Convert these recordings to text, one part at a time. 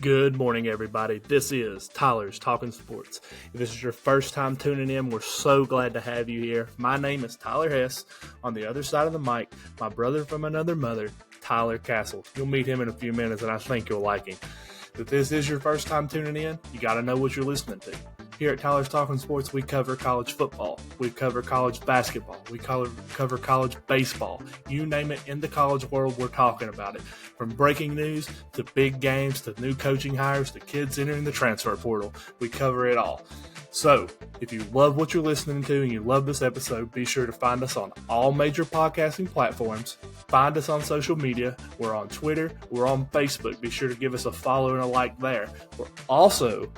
Good morning, everybody. This is Tyler's Talkin Sports. If this is your first time tuning in, we're so glad to have you here. My name is Tyler Hess. On the other side of the mic, my brother from another mother, Tyler Castle. You'll meet him in a few minutes, and I think you'll like him. If this is your first time tuning in, you got to know what you're listening to. Here at Tyler's Talkin Sports, we cover college football, we cover college basketball, we cover college baseball. You name it in the college world, we're talking about it. From breaking news to big games to new coaching hires to kids entering the transfer portal, we cover it all. So, if you love what you're listening to and you love this episode, be sure to find us on all major podcasting platforms. Find us on social media. We're on Twitter. We're on Facebook. Be sure to give us a follow and a like there. We're also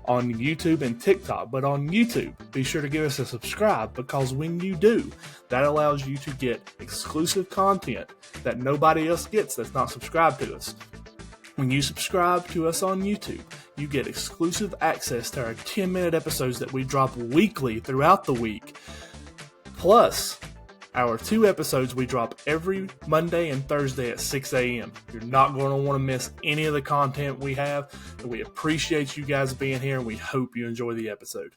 on YouTube and TikTok, but on YouTube, be sure to give us a subscribe, because when you do, that allows you to get exclusive content that nobody else gets that's not subscribed to us. When you subscribe to us on YouTube, you get exclusive access to our 10-minute episodes that we drop weekly throughout the week. Plus, our 2 episodes we drop every Monday and Thursday at 6 a.m. You're not going to want to miss any of the content we have, and we appreciate you guys being here, and we hope you enjoy the episode.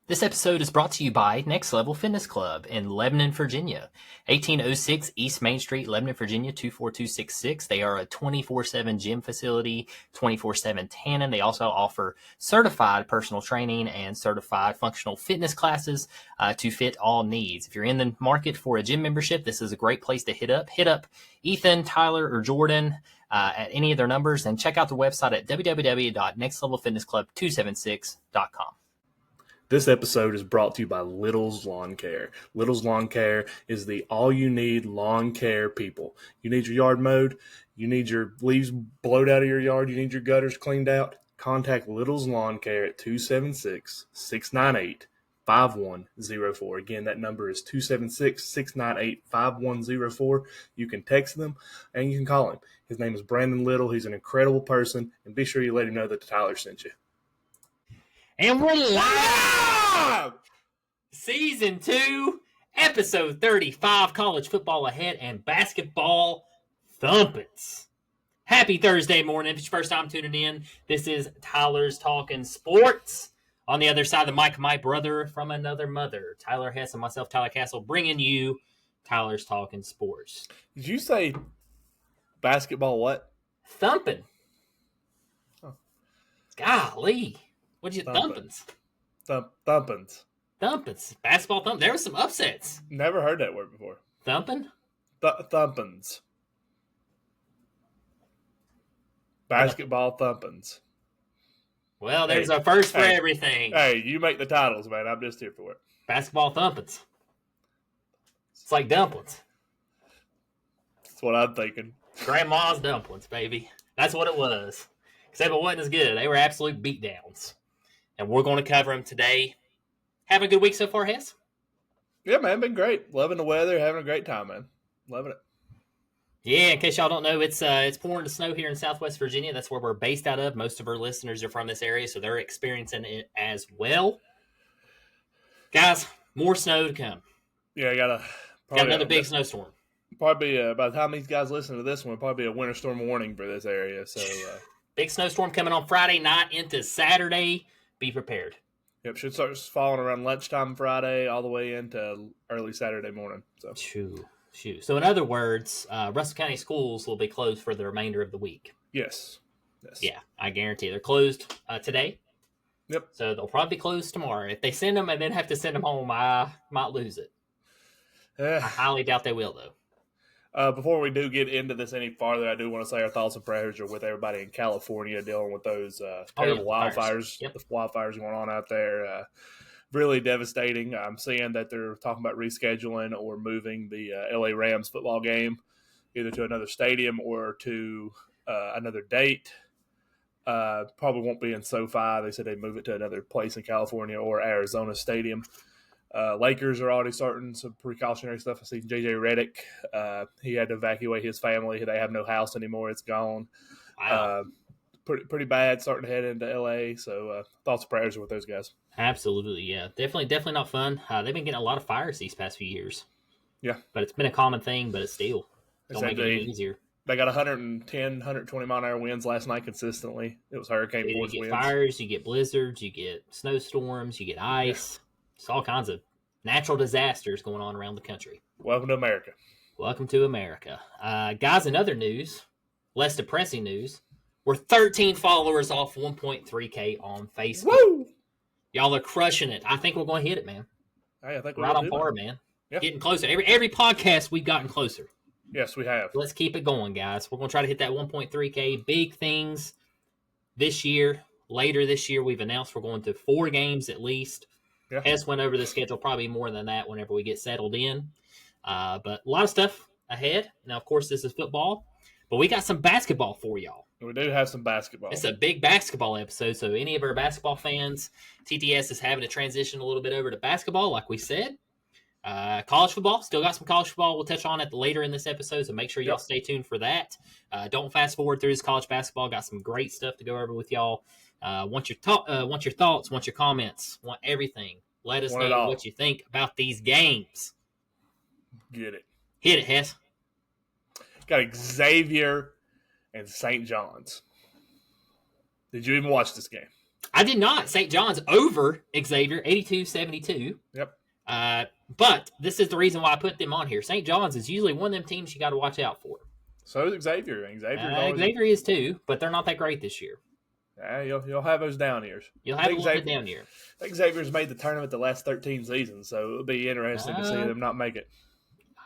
This episode is brought to you by Next Level Fitness Club in Lebanon, Virginia. 1806 East Main Street, Lebanon, Virginia, 24266. They are a 24/7 gym facility, 24/7 tanning. They also offer certified personal training and certified functional fitness classes to fit all needs. If you're in the market for a gym membership, this is a great place to hit up. Hit up Ethan, Tyler, or Jordan at any of their numbers, and check out their website at www.nextlevelfitnessclub276.com. This episode is brought to you by Little's Lawn Care. Little's Lawn Care is the all-you-need lawn care people. You need your yard mowed, you need your leaves blowed out of your yard, you need your gutters cleaned out, contact Little's Lawn Care at 276-698-5104. Again, that number is 276-698-5104. You can text them and you can call him. His name is Brandon Little. He's an incredible person, and be sure you let him know that Tyler sent you. And we're live! Season 2, episode 35, college football ahead and basketball thumpins. Happy Thursday morning. If it's your first time tuning in, this is Tyler's Talkin Sports. On the other side of the mic, my brother from another mother, Tyler Hess, and myself, Tyler Castle, bringing you Tyler's Talkin Sports. Did you say basketball what? Thumpin'. Oh. Golly. What'd you thumpins? Thumpins. Thumpins. Basketball thump. There was some upsets. Never heard that word before. Thumpin'? Thumpins. Basketball thumpins. Well, there's a first for everything. Hey, you make the titles, man. I'm just here for it. Basketball thumpins. It's like dumplings. That's what I'm thinking. Grandma's dumplings, baby. That's what it was. Except it wasn't as good. They were absolute beatdowns. And we're going to cover them today. Having a good week so far, Hess? Yeah, man. Been great. Loving the weather. Having a great time, man. Loving it. Yeah, in case y'all don't know, it's pouring to snow here in Southwest Virginia. That's where we're based out of. Most of our listeners are from this area, so they're experiencing it as well. Guys, more snow to come. Yeah, got another big snowstorm. Probably by the time these guys listen to this one, probably a winter storm warning for this area. So big snowstorm coming on Friday night into Saturday. Be prepared. Yep, should start falling around lunchtime Friday all the way into early Saturday morning. So, Shoo. So, in other words, Russell County schools will be closed for the remainder of the week. Yes. Yeah, I guarantee. They're closed today. Yep. So, they'll probably be closed tomorrow. If they send them and then have to send them home, I might lose it. I highly doubt they will, though. Before we do get into this any farther, I do want to say our thoughts and prayers are with everybody in California dealing with those terrible wildfires. Yep. The wildfires going on out there. Really devastating. I'm seeing that they're talking about rescheduling or moving the LA Rams football game either to another stadium or to another date. Probably won't be in SoFi. They said they'd move it to another place in California or Arizona Stadium. Lakers are already starting some precautionary stuff. I see J.J. Redick. He had to evacuate his family. They have no house anymore. It's gone. Wow. Pretty bad starting to head into L.A., so thoughts and prayers are with those guys. Absolutely, yeah. Definitely not fun. They've been getting a lot of fires these past few years. Yeah. But it's been a common thing, but it's still don't make it any easier. They got 110, 120 mile an hour winds last night consistently. It was hurricane You force get winds. fires, you get blizzards, you get snowstorms, you get ice. It's all kinds of natural disasters going on around the country. Welcome to America. Welcome to America. Guys, in other news, less depressing news, we're 13 followers off 1.3K on Facebook. Woo! Y'all are crushing it. I think we're going to hit it, man. Hey, I think Right on par, man. Yeah. Getting closer. Every podcast, we've gotten closer. Yes, we have. Let's keep it going, guys. We're going to try to hit that 1.3K. Big things this year. Later this year, we've announced we're going to 4 games at least. Yeah. Hess went over the schedule, probably more than that whenever we get settled in. But a lot of stuff ahead. Now, of course, this is football, but we got some basketball for y'all. We do have some basketball. It's a big basketball episode, so any of our basketball fans, TTS is having to transition a little bit over to basketball, like we said. College football, still got some college football we'll touch on it later in this episode, so make sure y'all stay tuned for that. Don't fast forward through this college basketball. Got some great stuff to go over with y'all. Want your thoughts, want your comments, want everything. Let us know what you think about these games. Get it. Hit it, Hess. Got Xavier and St. John's. Did you even watch this game? I did not. St. John's over Xavier, 82-72. Yep. But this is the reason why I put them on here. St. John's is usually one of them teams you got to watch out for. So is Xavier. Xavier is too, but they're not that great this year. You'll have those down years. You'll have a little bit down year. I think Xavier's made the tournament the last 13 seasons, so it'll be interesting to see them not make it.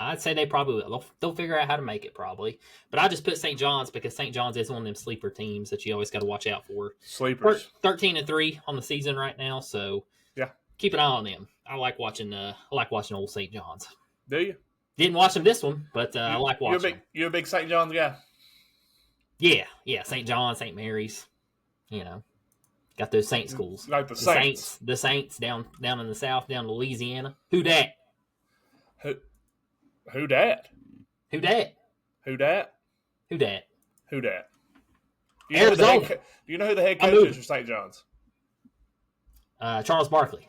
I'd say they probably will. They'll figure out how to make it probably. But I just put St. John's because St. John's is one of them sleeper teams that you always got to watch out for. Sleepers. 13-3 on the season right now, so yeah, keep an eye on them. I like watching old St. John's. Do you? Didn't watch them this one, but I like watching. You're a big St. John's guy. Yeah. St. John, St. Mary's. Got those Saint schools. Like the Saints. The Saints down in the South, down in Louisiana. Who dat? Who dat? Who dat? Who dat? Who dat? Who dat? Arizona. Do you know who the head coach is for St. John's? Charles Barkley.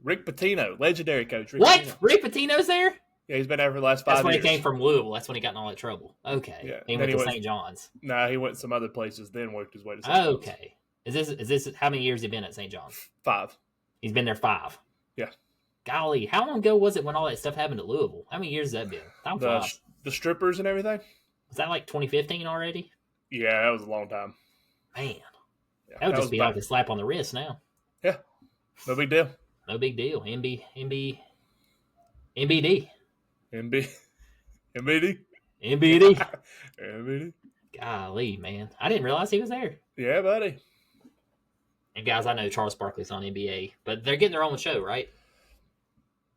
Rick Pitino, legendary coach. Rick Pitino's there? Yeah, he's been there for the last 5 years. That's when he came from Louisville. That's when he got in all that trouble. Okay. Yeah. He went to St. John's. No, he went some other places, then worked his way to St. John's. Okay. Is this how many years has he been at St. John's? 5. He's been there 5. Yeah. Golly, how long ago was it when all that stuff happened at Louisville? How many years has that been? The strippers and everything? Was that like 2015 already? Yeah, that was a long time. Man. Yeah, that would just be like a slap on the wrist now. Yeah. No big deal. No big deal. MBD. MBD. MBD. Golly, man. I didn't realize he was there. Yeah, buddy. And guys, I know Charles Barkley's on NBA, but they're getting their own show, right?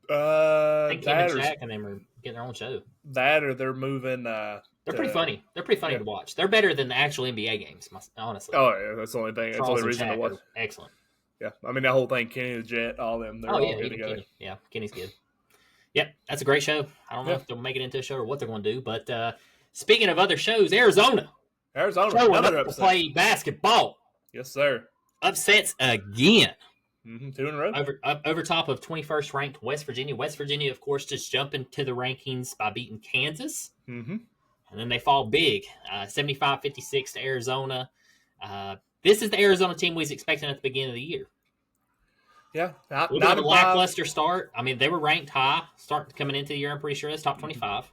I think Kim and Shaq and them are getting their own show. That or they're moving. They're pretty funny. They're pretty funny to watch. They're better than the actual NBA games, honestly. Oh, yeah, that's the only thing. That's the only reason to watch. Excellent. Yeah, I mean, that whole thing, Kenny the Jet, all them, they're all good together. Kenny. Yeah, Kenny's good. Yep, that's a great show. I don't know if they'll make it into a show or what they're going to do, but speaking of other shows, Arizona showing up to play basketball. Yes, sir. Upsets again. 2 in a row. Over top of 21st ranked West Virginia. West Virginia, of course, just jumping to the rankings by beating Kansas. Mm-hmm. And then they fall big, 75-56 to Arizona. This is the Arizona team we was expecting at the beginning of the year. Yeah. Not a lackluster start. I mean, they were ranked high coming into the year. I'm pretty sure it's top 25.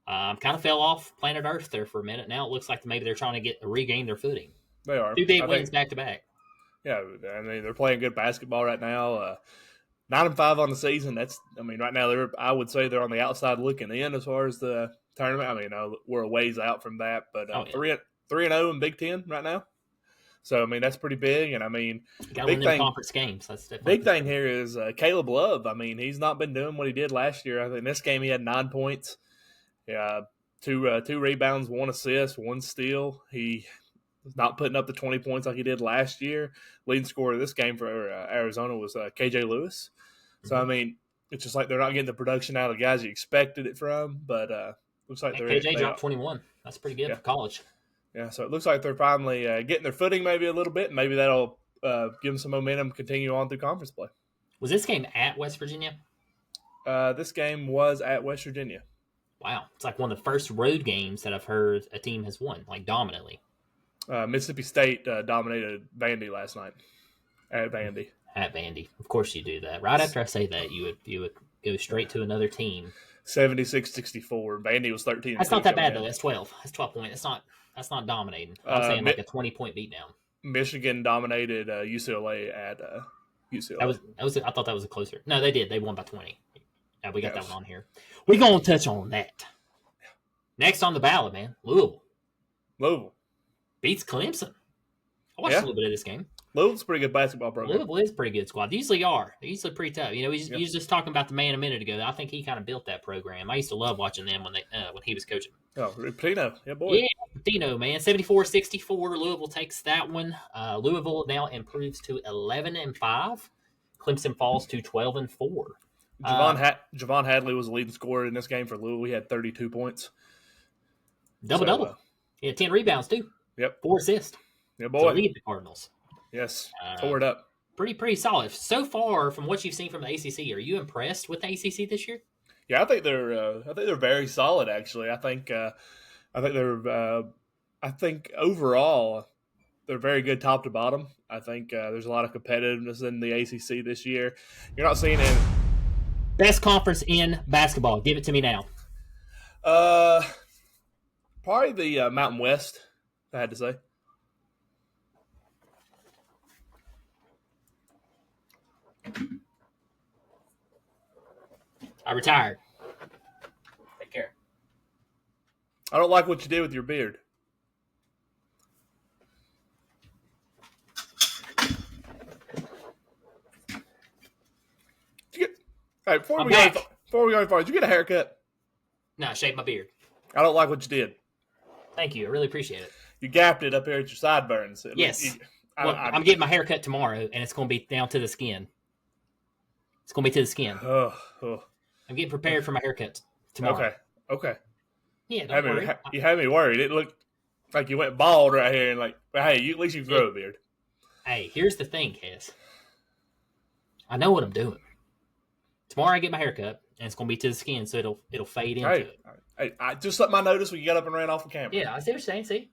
Kind of fell off planet Earth there for a minute. Now it looks like maybe they're trying to regain their footing. They are. 2 big wins back to back. Yeah, I mean, they're playing good basketball right now. 9-5 on the season. Right now I would say they're on the outside looking in as far as the tournament. I mean, we're a ways out from that, but 3-0 in Big Ten right now. So I mean, that's pretty big. And I mean, big thing conference games. That's big thing here is Caleb Love. I mean, he's not been doing what he did last year. I think in this game he had 9 points, 2 rebounds, 1 assist, 1 steal. He not putting up the 20 points like he did last year. Leading scorer of this game for Arizona was KJ Lewis. So, I mean, it's just like they're not getting the production out of the guys you expected it from, but looks like KJ dropped 21. That's pretty good for college. Yeah, so it looks like they're finally getting their footing maybe a little bit, and maybe that'll give them some momentum, continue on through conference play. Was this game at West Virginia? This game was at West Virginia. Wow. It's like one of the first road games that I've heard a team has won, like dominantly. Mississippi State dominated Vandy last night at Vandy. At Vandy. Of course you do that. Right after I say that, you would go straight to another team. 76-64. Vandy was 13. That's not that bad, though. That's 12. That's 12 points. That's not dominating. I'm saying like a 20-point beatdown. Michigan dominated UCLA at UCLA. I thought that was a closer. No, they did. They won by 20. We got that one on here. We're going to touch on that. Next on the ballot, man, Louisville beats Clemson. I watched a little bit of this game. Louisville's a pretty good basketball program. Louisville is a pretty good squad. They usually are. They're usually pretty tough. You know, he was just talking about the man a minute ago. I think he kind of built that program. I used to love watching them when he was coaching. Oh, Pitino. Yeah, boy. Yeah, Pitino, man. 74-64. Louisville takes that one. Louisville now improves to 11-5. Clemson falls to 12-4. Javon Hadley was the leading scorer in this game for Louisville. He had 32 points. Double. He had 10 rebounds, too. Yep. 4 assists. Yeah, boy. To lead the Cardinals. Yes. Tore it up. Pretty solid. So far, from what you've seen from the ACC, are you impressed with the ACC this year? Yeah, I think they're very solid. Actually, I think overall they're very good top to bottom. I think there's a lot of competitiveness in the ACC this year. You're not seeing it. Best conference in basketball. Give it to me now. Probably the Mountain West. I had to say. I retired. Take care. I don't like what you did with your beard. All right, before we go any farther, did you get a haircut? No, I shaved my beard. I don't like what you did. Thank you. I really appreciate it. You gapped it up here at your sideburns. Yes. I'm getting my haircut tomorrow, and it's going to be down to the skin. It's going to be to the skin. I'm getting prepared for my haircut tomorrow. Okay. Yeah, don't worry. You had me worried. It looked like you went bald right here, and hey, at least you grow a beard. Hey, here's the thing, Cass. I know what I'm doing. Tomorrow I get my haircut, and it's going to be to the skin, so it'll fade into it. Hey, I just let my notice when you got up and ran off the camera. Yeah, I see what you're saying. See?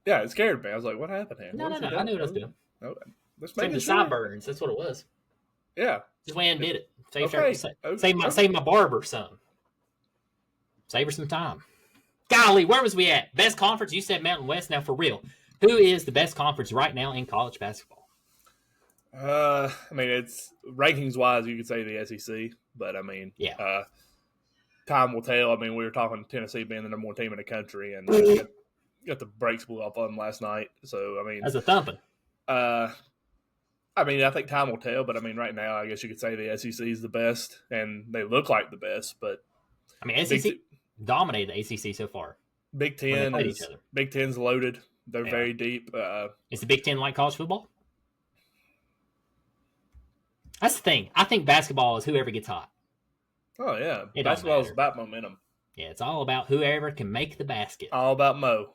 Yeah, it scared me. I was like, what happened here? No. I knew what I was doing. No, Same the sideburns. That's what it was. Yeah. Just went and did it. Save my barber some. Save her some time. Golly, where was we at? Best conference? You said Mountain West. Now, for real, who is the best conference right now in college basketball? I mean, it's rankings-wise, you could say the SEC, but I mean, time will tell. I mean, we were talking Tennessee being the number one team in the country, and got the brakes blew off on them last night. So, I mean, as a thumping. I mean, I think time will tell, but I mean, right now, I guess you could say the SEC is the best, and they look like the best. But I mean, SEC dominated the ACC so far. Big Ten's loaded. They're very deep. Is the Big Ten like college football? That's the thing. I think basketball is whoever gets hot. Oh, yeah. Basketball is about momentum. Yeah, it's all about whoever can make the basket. All about Mo.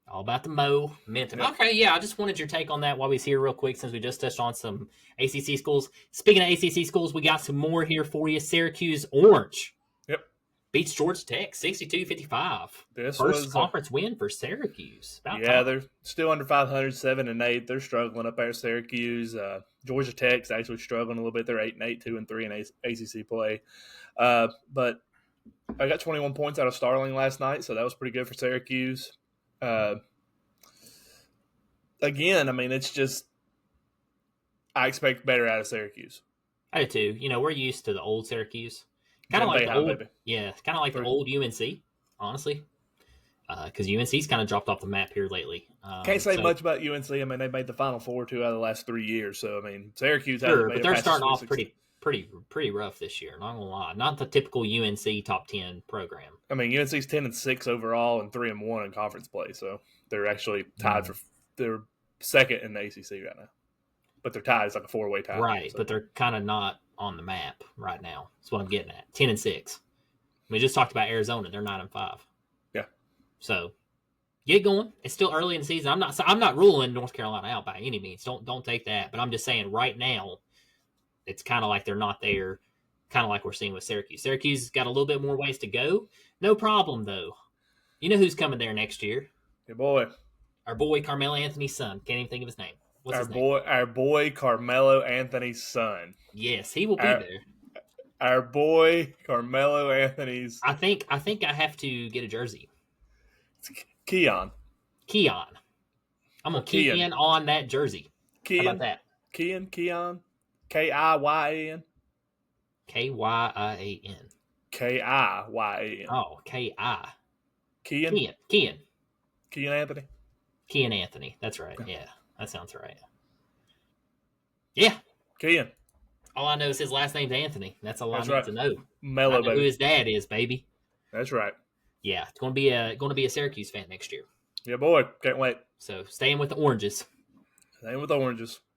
All about the momentum. Yep. Okay, yeah, I just wanted your take on that while we was here real quick since we just touched on some ACC schools. Speaking of ACC schools, we got some more here for you. Syracuse Orange. Yep. Beats Georgia Tech 62-55. This First was conference win for Syracuse. They're still under 500, 7-8. They're struggling up there at Syracuse. Georgia Tech's actually struggling a little bit. They're 8-8, 2-3 in ACC play. But I got 21 points out of Starling last night, so that was pretty good for Syracuse. Again, I mean, it's just I expect better out of Syracuse. I do too. You know, we're used to the old Syracuse. Kind of like the old, kind of like the old UNC, honestly. Because UNC's kind of dropped off the map here lately. Can't say much about UNC. I mean, they made the Final Four 2 out of the last 3 years. So, I mean, Syracuse hasn't made but they're starting off pretty rough this year. Not gonna lie, not the typical UNC top 10 program. I mean, UNC's 10-6 overall and 3-1 in conference play. So they're actually tied for they're second in the ACC right now. But they're tied. It's like a 4-way tie. Right, so. But they're kind of not on the map right now. That's what I'm getting at. 10-6. We just talked about Arizona. They're 9-5. Yeah. So get going. It's still early in the season. I'm not ruling North Carolina out by any means. Don't take that. But I'm just saying right now, it's kind of like they're not there. Kind of like we're seeing with Syracuse. Syracuse has got a little bit more ways to go. No problem, though. You know who's coming there next year? Your boy. Our boy Carmelo Anthony's son. Can't even think of his name. What's his name? Our boy Carmelo Anthony's son. Yes, he will be Our, there. our boy Carmelo Anthony's. I think I have to get a jersey. Keon. I'm gonna key in on that jersey. How about that? Keon. Kiyan. Kyan. Kiyan. Oh, Ki. Keon. Keon Anthony. Keon Anthony. That's right. Yeah, that sounds right. Yeah. Keon. All I know is his last name's Anthony. That's all I need to know. Mellow, I know who his dad is, baby. That's right. Yeah, it's going to be a Syracuse fan next year. Yeah, boy, can't wait. So staying with the Oranges.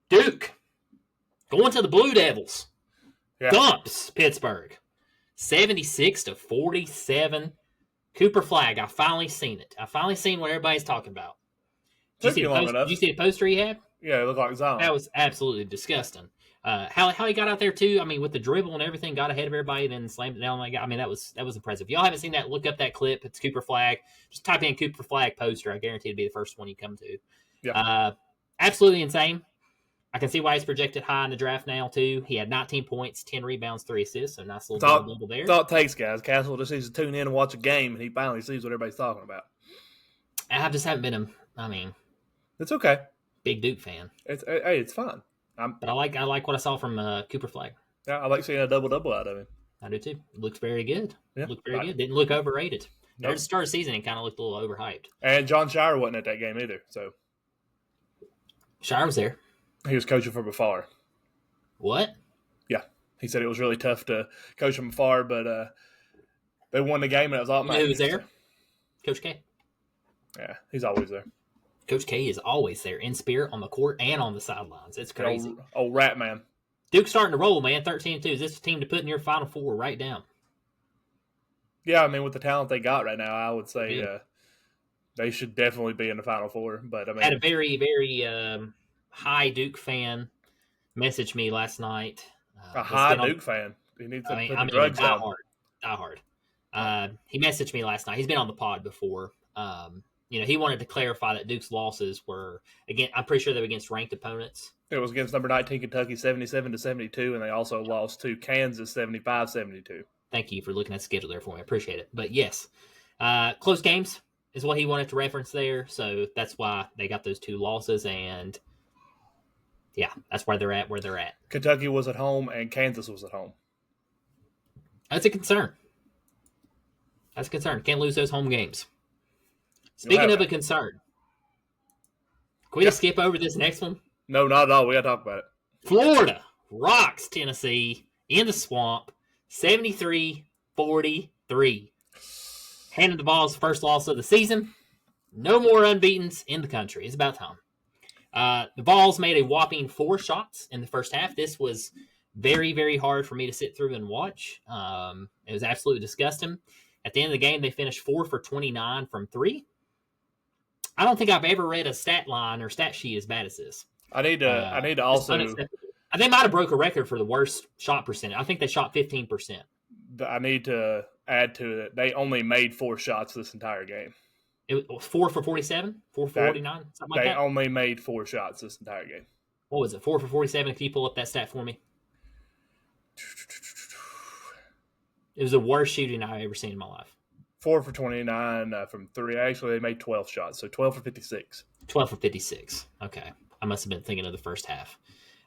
Duke going to the Blue Devils. Yeah. Dumps Pittsburgh, 76-47. Cooper flag. I finally seen it. I finally seen what everybody's talking about. Did you see the poster he had? Yeah, it looked like Zion. That was absolutely disgusting. How he got out there too. I mean, with the dribble and everything, got ahead of everybody, then slammed it down. I mean, that was impressive. If y'all haven't seen that, look up that clip. It's Cooper flag. Just type in Cooper flag poster. I guarantee it'll be the first one you come to. Yeah. Absolutely insane. I can see why he's projected high in the draft now too. He had 19 points, 10 rebounds, 3 assists. So nice little double there. That's all it takes, guys. Castle just needs to tune in and watch a game, and he finally sees what everybody's talking about. I just haven't been it's okay. Big Duke fan. It's fine. But I like what I saw from Cooper flag. Yeah, I like seeing a double out of him. I do too. It looked very good. Yeah, Looked very good. Didn't look overrated. Nope. At the start of the season, it kind of looked a little overhyped. And John Shire wasn't at that game either. So Shire was there. He was coaching from afar. What? Yeah, he said it was really tough to coach from afar, but they won the game, and it was all matters. Who was there? Coach K. Yeah, he's always there. Coach K is always there in spirit on the court and on the sidelines. It's crazy. Old rat man. Duke's starting to roll, man. 13-2. Is this a team to put in your Final Four right down? Yeah, I mean, with the talent they got right now, I would say they should definitely be in the Final Four. But I mean, had a very, very high Duke fan message me last night. A high Duke fan. He needs to put the drugs down. Die hard. He messaged me last night. He's been on the pod before. He wanted to clarify that Duke's losses were, again, I'm pretty sure they were against ranked opponents. It was against number 19 Kentucky 77-72, and they also lost to Kansas 75-72. Thank you for looking at the schedule there for me. I appreciate it. But yes, close games is what he wanted to reference there. So that's why they got those 2 losses, and yeah, that's why they're at where they're at. Kentucky was at home, and Kansas was at home. That's a concern. Can't lose those home games. Speaking of a concern, can we just skip over this next one? No, not at all. We got to talk about it. Florida rocks Tennessee in the swamp, 73-43. Handed the Vols' first loss of the season. No more unbeatens in the country. It's about time. The Vols made a whopping 4 shots in the first half. This was very, very hard for me to sit through and watch. It was absolutely disgusting. At the end of the game, they finished 4 for 29 from 3. I don't think I've ever read a stat line or stat sheet as bad as this. I need to also. They might have broke a record for the worst shot percentage. I think they shot 15%. I need to add to it. They only made 4 shots this entire game. It was 4 for 47, 4 for 49, something like that. They only made 4 shots this entire game. What was it? 4 for 47. Can you pull up that stat for me? It was the worst shooting I've ever seen in my life. 4 for 29 from 3. Actually, they made 12 shots, so 12 for 56. 12 for 56. Okay. I must have been thinking of the first half.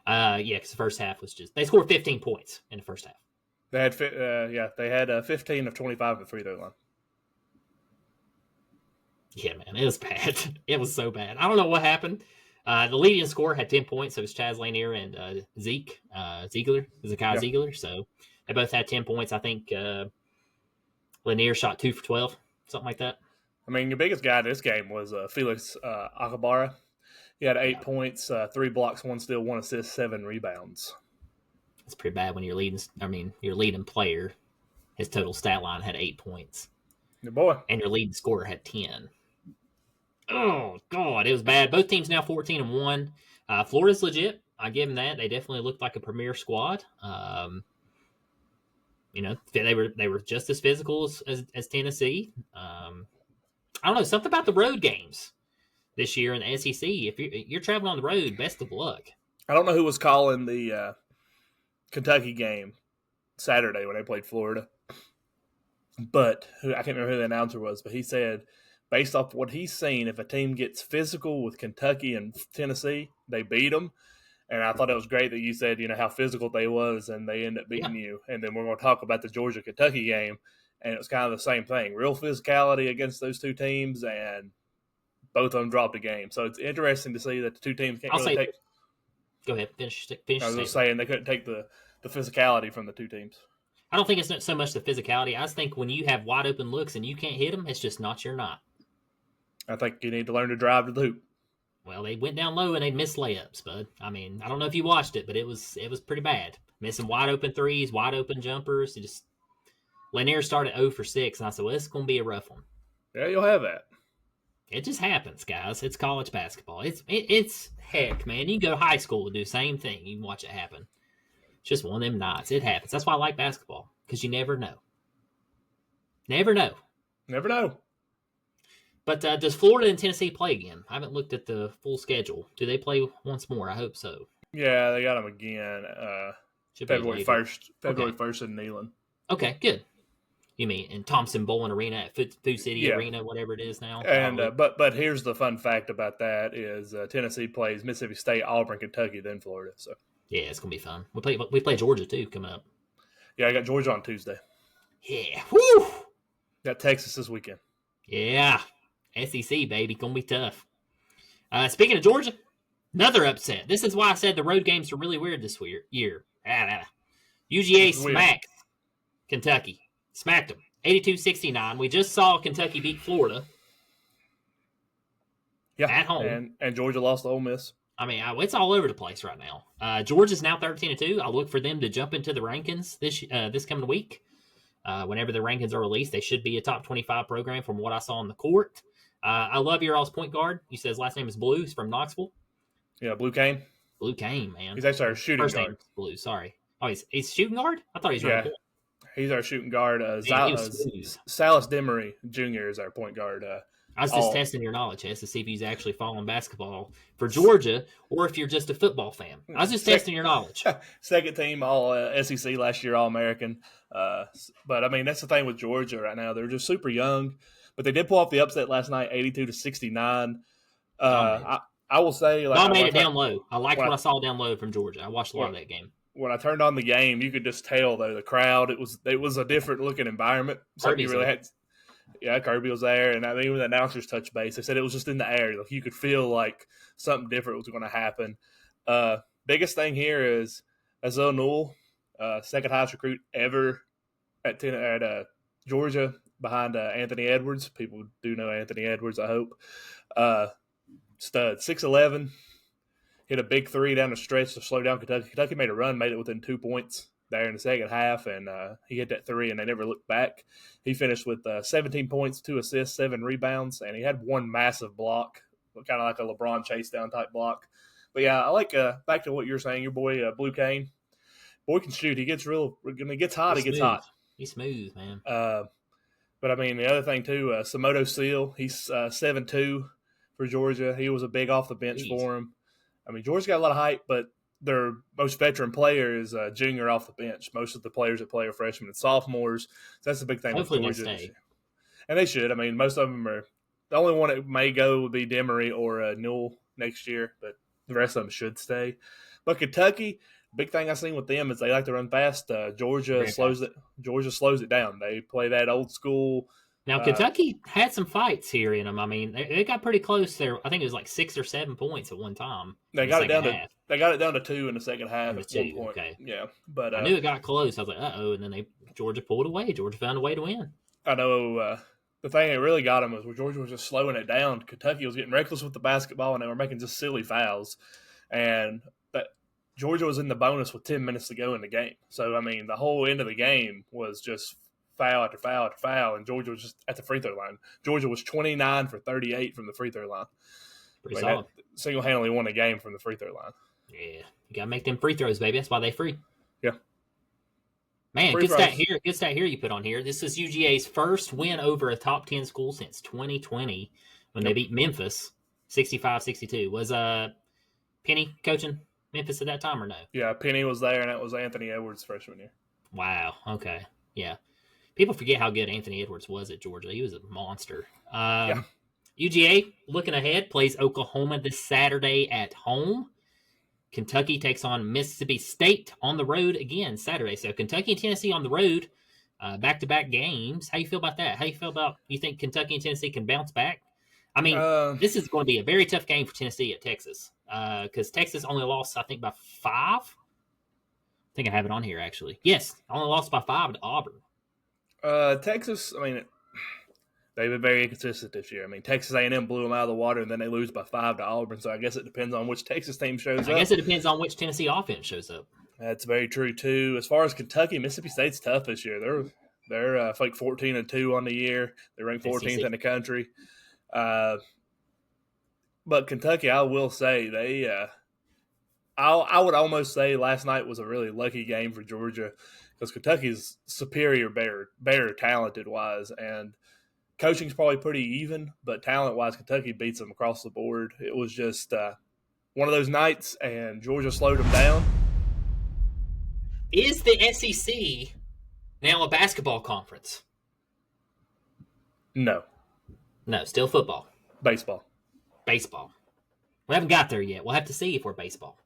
Because the first half was just – they scored 15 points in the first half. They had 15 of 25 at free-throw line. Yeah, man, it was bad. It was so bad. I don't know what happened. The leading scorer had 10 points. It was Chaz Lanier and Ziegler. Ziegler. So they both had 10 points. I think Lanier shot 2 for 12, something like that. I mean, your biggest guy in this game was Felix Akabara. He had 8 points, 3 blocks, 1 steal, 1 assist, 7 rebounds. That's pretty bad when your leading player, his total stat line had 8 points. Good boy. And your leading scorer had 10. Oh, God, it was bad. Both teams now 14-1. Florida's legit. I give them that. They definitely looked like a premier squad. They were just as physical as Tennessee. I don't know, something about the road games this year in the SEC. If you're traveling on the road, best of luck. I don't know who was calling the Kentucky game Saturday when they played Florida, but I can't remember who the announcer was, but he said, based off what he's seen, if a team gets physical with Kentucky and Tennessee, they beat them. And I thought it was great that you said, how physical they was, and they end up beating you. And then we're going to talk about the Georgia-Kentucky game, and it was kind of the same thing. Real physicality against those two teams, and both of them dropped a game. So it's interesting to see that the two teams can't really take – Go ahead. Finish. I was just saying they couldn't take the physicality from the two teams. I don't think it's not so much the physicality. I just think when you have wide-open looks and you can't hit them, it's just not your night. I think you need to learn to drive to the hoop. Well, they went down low and they missed layups, bud. I don't know if you watched it, but it was pretty bad. Missing wide open threes, wide open jumpers. Lanier started 0 for 6, and I said, well, this is going to be a rough one. Yeah, you'll have that. It just happens, guys. It's college basketball. It's heck, man. You can go to high school and do the same thing. You can watch it happen. It's just one of them nights. It happens. That's why I like basketball, because you never know. Never know. Never know. But does Florida and Tennessee play again? I haven't looked at the full schedule. Do they play once more? I hope so. Yeah, they got them again. February 1st. February 1st in Neyland. Okay, good. You mean in Thompson Bowling Arena at Food City Arena, whatever it is now? And but here's the fun fact about that is Tennessee plays Mississippi State, Auburn, Kentucky, then Florida. So yeah, it's gonna be fun. We play Georgia too coming up. Yeah, I got Georgia on Tuesday. Yeah, woo! Got Texas this weekend. Yeah. SEC, baby. Going to be tough. Speaking of Georgia, another upset. This is why I said the road games are really weird this year. UGA smacked Kentucky. Smacked them. 82-69. We just saw Kentucky beat Florida. Yeah. At home. And Georgia lost to Ole Miss. It's all over the place right now. Georgia's now 13-2. I'll look for them to jump into the rankings this coming week. Whenever the rankings are released, they should be a top 25 program from what I saw on the court. I love your all's point guard. You said his last name is Blue. He's from Knoxville. Yeah, Blue Cane. Blue Cane, man. He's actually our shooting First guard. Name Blue, sorry. Oh, he's shooting guard? I thought he was running point. He's our shooting guard. Salas Demery Jr. is our point guard. I was just testing your knowledge, to see if he's actually following basketball for Georgia or if you're just a football fan. I was just testing your knowledge. Second team All SEC last year, All American. But that's the thing with Georgia right now. They're just super young, but they did pull off the upset last night, 82-69. I will say, I made it down low. I liked what I saw down low from Georgia. I watched a lot of that game. When I turned on the game, you could just tell though the crowd. It was a different looking environment. So you really had. Yeah, Kirby was there, and even the announcers touched base. They said it was just in the air. Like you could feel like something different was going to happen. Biggest thing here is Azul Newell, second highest recruit ever at Georgia, behind Anthony Edwards. People do know Anthony Edwards, I hope. Stud, 6'11", hit a big three down the stretch to slow down Kentucky. Kentucky made a run, made it within 2 points there in the second half, and he hit that three, and they never looked back. He finished with 17 points, 2 assists, 7 rebounds, and he had one massive block, kind of like a LeBron chase down type block. But yeah, I like back to what you're saying. Your boy Blue Cane, boy can shoot. He gets when he gets hot, he gets hot. He's smooth, man. But the other thing too, Samoto Seal, he's 7'2" for Georgia. He was a big off the bench for him. Georgia's got a lot of height, but their most veteran player is a junior off the bench. Most of the players that play are freshmen and sophomores. So that's the big thing. Hopefully with Georgia. They stay. And they should. Most of them are – the only one that may go would be Demery or Newell next year, but the rest of them should stay. But Kentucky, big thing I've seen with them is they like to run fast. Georgia slows it down. They play that old school – now, Kentucky had some fights here in them. They got pretty close there. I think it was like 6 or 7 points at one time. They got it down to 2 in the second half at 1 point. Okay. Yeah, but I knew it got close. I was like, uh-oh, and then Georgia pulled away. Georgia found a way to win. I know the thing that really got them was where Georgia was just slowing it down. Kentucky was getting reckless with the basketball, and they were making just silly fouls. But Georgia was in the bonus with 10 minutes to go in the game. So, the whole end of the game was just foul after foul after foul, and Georgia was just at the free throw line. Georgia was 29 for 38 from the free throw line. Pretty solid. Single-handedly won a game from the free throw line. Yeah, you got to make them free throws, baby. That's why they free. Yeah. Man, Free good stat throws. here. Good stat here you put on here. This is UGA's first win over a top 10 school since 2020 when they Yep. beat Memphis 65-62. Was Penny coaching Memphis at that time or no? Yeah, Penny was there, and that was Anthony Edwards' freshman year. Wow. Okay. Yeah. People forget how good Anthony Edwards was at Georgia. He was a monster. Yeah. UGA, looking ahead, plays Oklahoma this Saturday at home. Kentucky takes on Mississippi State on the road again Saturday. So Kentucky and Tennessee on the road, back-to-back games. How you feel about that? How you feel about you think Kentucky and Tennessee can bounce back? I mean, this is going to be a very tough game for Tennessee at Texas because Texas only lost, I think, by 5. I think I have it on here, actually. Yes, only lost by 5 to Auburn. Texas, I mean, they've been very inconsistent this year. I mean, Texas A&M blew them out of the water, and then they lose by 5 to Auburn. So I guess it depends on which Texas team shows up. I guess it depends on which Tennessee offense shows up. That's very true too. As far as Kentucky, Mississippi State's tough this year. They're like 14-2 on the year. They're ranked 14th in the country. But Kentucky, I will say I would almost say last night was a really lucky game for Georgia because Kentucky's superior, better talented wise, and coaching's probably pretty even, but talent wise, Kentucky beats them across the board. It was just one of those nights, and Georgia slowed them down. Is the SEC now a basketball conference? No. No, still football. Baseball. Baseball. We haven't got there yet. We'll have to see if we're baseball.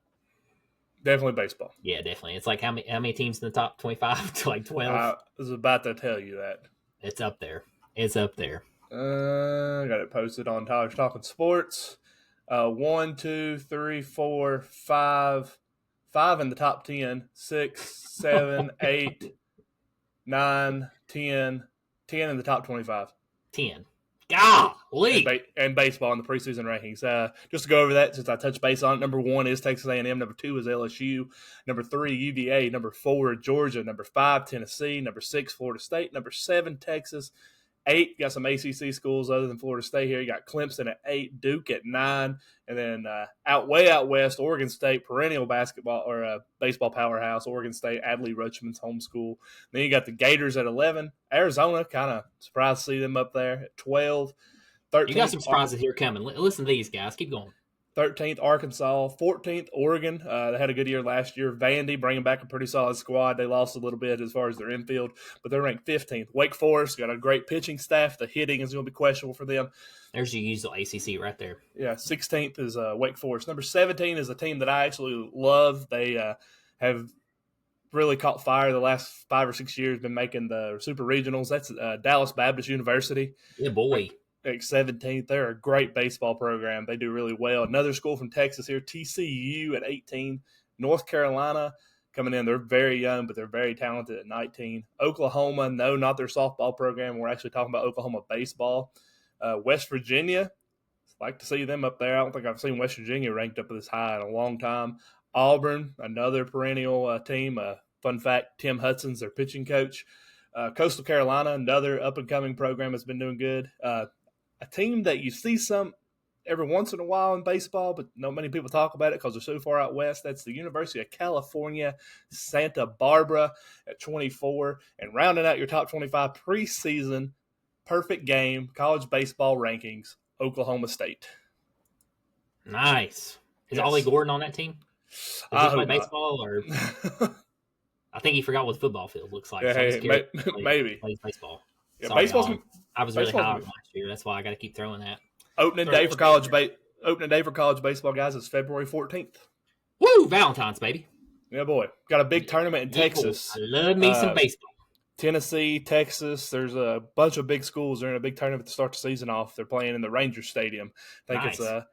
Definitely baseball. Yeah, definitely. It's like how many teams in the top 25 to like 12? I was about to tell you that. It's up there. It's up there. I got it posted on Tyler's Talkin Sports. 1, 2, 3, 4, 5. 5 in the top 10. 6, 7, 8, 9, 10. 10 in the top 25. 10. Golly! And baseball in the preseason rankings. Just to go over that, since I touched base on it, number 1 is Texas A&M. Number 2 is LSU. Number 3, UVA. Number 4, Georgia. Number 5, Tennessee. Number 6, Florida State. Number 7, Texas. 8, got some ACC schools other than Florida State here. You got Clemson at 8, Duke at 9, and then way out west, Oregon State, perennial basketball or baseball powerhouse, Oregon State, Adley Rutschman's home school. Then you got the Gators at 11. Arizona, kind of surprised to see them up there at 12. 13th, you got some surprises here coming. Listen to these guys. Keep going. 13th, Arkansas. 14th, Oregon. They had a good year last year. Vandy bringing back a pretty solid squad. They lost a little bit as far as their infield, but they're ranked 15th. Wake Forest got a great pitching staff. The hitting is going to be questionable for them. There's your usual ACC right there. Yeah, 16th is Wake Forest. Number 17 is a team that I actually love. They have really caught fire the last 5 or 6 years, been making the super regionals. That's Dallas Baptist University. Yeah, boy. 17th. They're a great baseball program. They do really well. Another school from Texas here, TCU at 18. North Carolina coming in. They're very young, but they're very talented at 19. Oklahoma, no, not their softball program. We're actually talking about Oklahoma baseball. West Virginia, like to see them up there. I don't think I've seen West Virginia ranked up this high in a long time. Auburn, another perennial team. Fun fact, Tim Hudson's their pitching coach. Coastal Carolina, another up-and-coming program that's been doing good. A team that you see some every once in a while in baseball, but not many people talk about it because they're so far out west. That's the University of California, Santa Barbara at 24. And rounding out your top 25 preseason perfect game college baseball rankings, Oklahoma State. Nice. Is Yes. Ollie Gordon on that team? Does he play baseball or? I think he forgot what the football field looks like. Yeah, so maybe. Plays baseball. Yeah, Sorry, baseball's I was really high on baseball's last year. That's why I got to keep throwing that. opening day for college baseball, guys, is February 14th. Woo! Valentine's, baby. Yeah, boy. Got a big tournament in Texas. I love me some baseball. Tennessee, Texas. There's a bunch of big schools. They're in a big tournament to start the season off. They're playing in the Rangers Stadium. I think Nice. it's a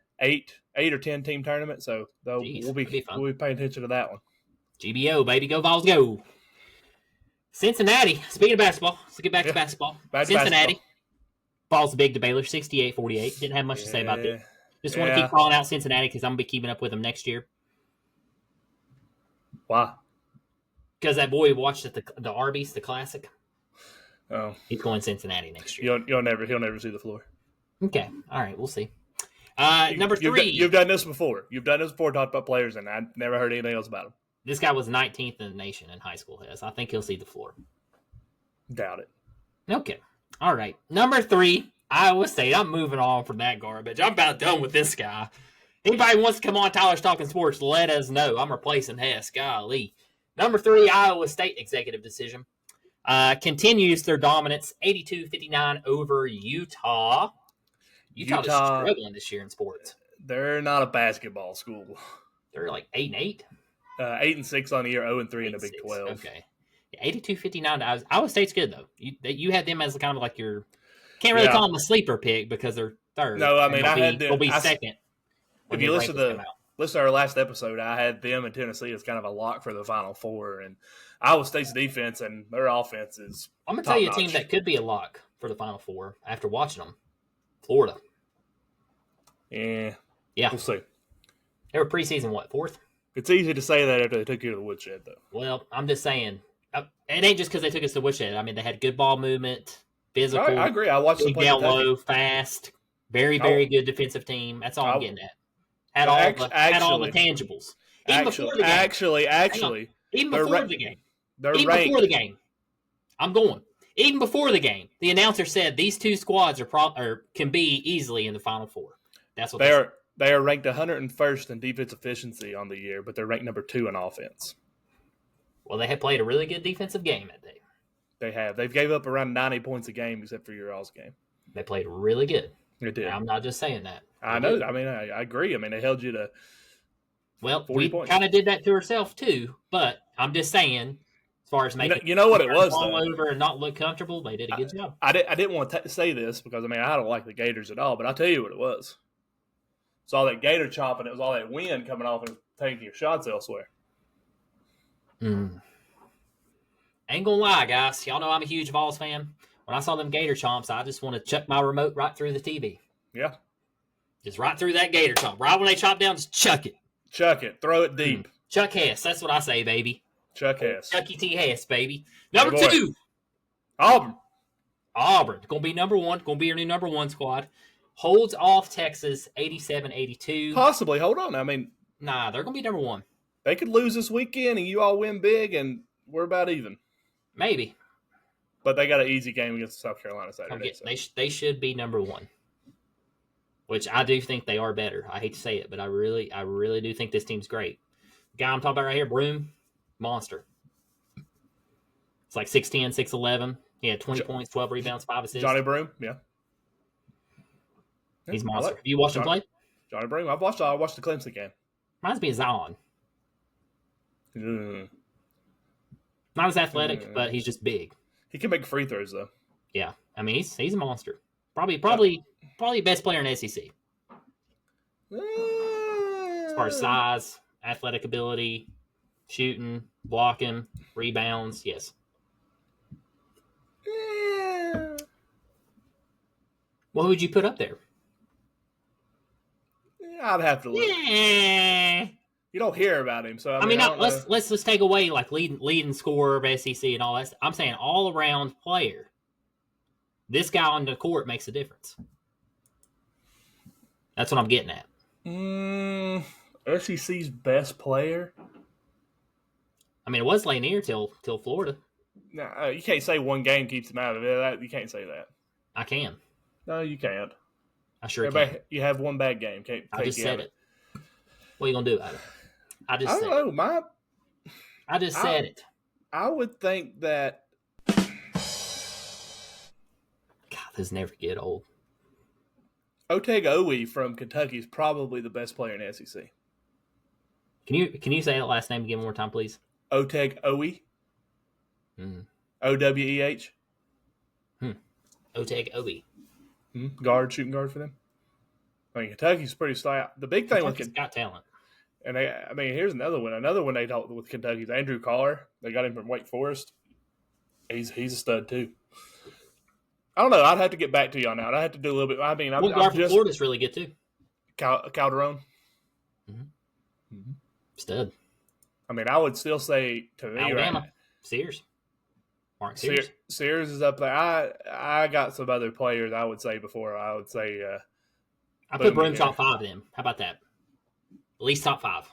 8 or 10 team tournament. So Jeez, we'll be paying attention to that one. GBO, baby. Go Vols, go. Cincinnati. Speaking of basketball, let's get back to basketball. Back to Cincinnati. basketball. Falls big to Baylor, 68-48. Didn't have much to say about that. Just want to Yeah. keep calling out Cincinnati because I'm going to be keeping up with them next year. Why? Because that boy watched at the Arby's, the Classic. Oh, He's going Cincinnati next year. he'll never see the floor. Okay. All right. We'll see. Number 3. You've done this before. Talked about players, and I never heard anything else about them. This guy was 19th in the nation in high school. I think he'll see the floor. Doubt it. Okay. All right. Number 3, Iowa State. I'm moving on from that garbage. I'm about done with this guy. Anybody wants to come on Tyler's Talking Sports, let us know. I'm replacing Hess. Golly. Number 3, Iowa State executive decision. Continues their dominance, 82-59 over Utah. Utah is struggling this year in sports. They're not a basketball school. They're like 8-8. 8-6 on the year, 0-3 in the Big 12. Okay. 82-59. Iowa State's good, though. You had them as kind of like your – can't really call them a sleeper pick because they're third. No, I mean, I had them – they'll be second. If you listen to our last episode, I had them and Tennessee as kind of a lock for the Final Four. And Iowa State's defense and their offense is I'm going to tell you a team that could be a lock for the Final Four after watching them. Florida. Yeah. Yeah. We'll see. They were preseason, what, 4th? It's easy to say that after they took you to the woodshed, though. Well, I'm just saying. It ain't just because they took us to the woodshed. I mean, they had good ball movement, physical. I agree. I watched them play down low, fast, very, very good defensive team. That's all I'm getting at. Had all the tangibles. Even before the game. I'm going. Even before the game, the announcer said these two squads can be easily in the Final Four. That's what they are ranked 101st in defense efficiency on the year, but they're ranked number 2 in offense. Well, they have played a really good defensive game that day. They have. They've gave up around 90 points a game except for your all's game. They played really good. They did. I'm not just saying that. I know. I mean, I agree. I mean, they held you to 40 we kind of did that to ourselves too, but I'm just saying, as far as making you know what it was, all over and not look comfortable, they did a good job. I didn't want to say this because, I mean, I don't like the Gators at all, but I'll tell you what it was. It's all that Gator chop, and it was all that wind coming off and taking your shots elsewhere. Ain't gonna lie, guys. Y'all know I'm a huge Vols fan. When I saw them Gator chomps, I just want to chuck my remote right through the TV. Yeah. Just right through that Gator chomp. Right when they chop down, just chuck it. Chuck it. Throw it deep. Chuck Hess. That's what I say, baby. Chuck Hess. Chucky T. Hess, baby. Number 2. Auburn. Going to be number 1. Going to be your new number 1 squad. Holds off Texas 87-82. Possibly. Hold on. I mean. Nah, they're going to be number 1. They could lose this weekend and you all win big and we're about even. Maybe. But they got an easy game against South Carolina Saturday. They should be number 1. Which I do think they are better. I hate to say it, but I really do think this team's great. The guy I'm talking about right here, Broome, monster. It's like 6'10", 6'11". He had 20 points, 12 rebounds, 5 assists. Johnny Broome, yeah. He's monster. Have you watched him play? Johnny Broome. I watched the Clemson game. Reminds me of Zion. Not as athletic, but he's just big. He can make free throws, though. Yeah. I mean, he's a monster. Probably best player in the SEC. As far as size, athletic ability, shooting, blocking, rebounds, yes. What would you put up there? I'd have to look. You don't hear about him, so I mean let's just take away like leading scorer of SEC and all that. I'm saying all around player. This guy on the court makes a difference. That's what I'm getting at. SEC's best player. I mean, it was Lanier till Florida. No, you can't say one game keeps him out of it. You can't say that. I can. No, you can't. I sure can. You have one bad game. I just said it. What are you gonna do about it? I just said it. I would think that. God, this never get old. Otagoe from Kentucky is probably the best player in the SEC. Can you say that last name again one more time, please? Otagoe. Oweh. Otagoe. Shooting guard for them. I mean, Kentucky's pretty stout. The big thing Kentucky's got talent. And here's another one. Another one they talked with Kentucky's Andrew Carr. They got him from Wake Forest. He's a stud too. I don't know. I'd have to get back to you on that. I'd have to do a little bit. I mean, Florida's really good too. Calderon. Stud. I mean, I would still say to me, Alabama. Sears. Mark Sears. Sears is up there. I got some other players I would say before. I would say I put Broome top 5 in. How about that? At least top 5.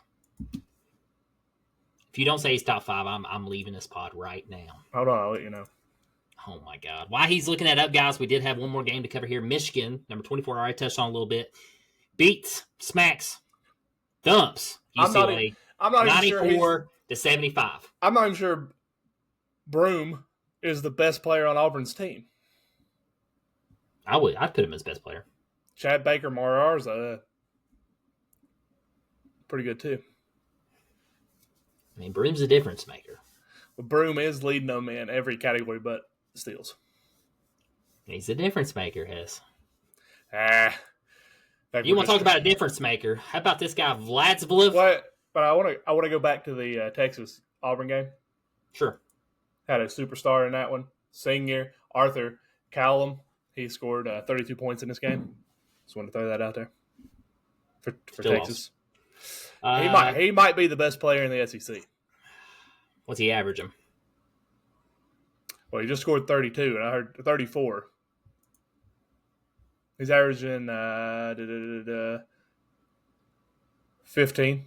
If If you don't say he's top 5, I'm leaving this pod right now. Hold on, I'll let you know. Oh, my God. While he's looking that up, guys, we did have one more game to cover here. Michigan, number 24, I already touched on a little bit. Beats, smacks, thumps UCLA. I'm not 94 to 75. I'm not even sure Broom is the best player on Auburn's team. I'd put him as best player. Chad Baker Marar's pretty good too. I mean, Broom's a difference maker. Well, Broom is leading them in every category but steals. He's a difference maker, Hess. You want to talk about a difference maker? How about this guy, Vladislav? What? But I want to go back to the Texas Auburn game. Sure. Had a superstar in that one. Senior Arthur Callum. He scored 32 points in this game. Just want to throw that out there for Texas. He might be the best player in the SEC. What's he averaging? Well, he just scored 32, and I heard 34. He's averaging 15.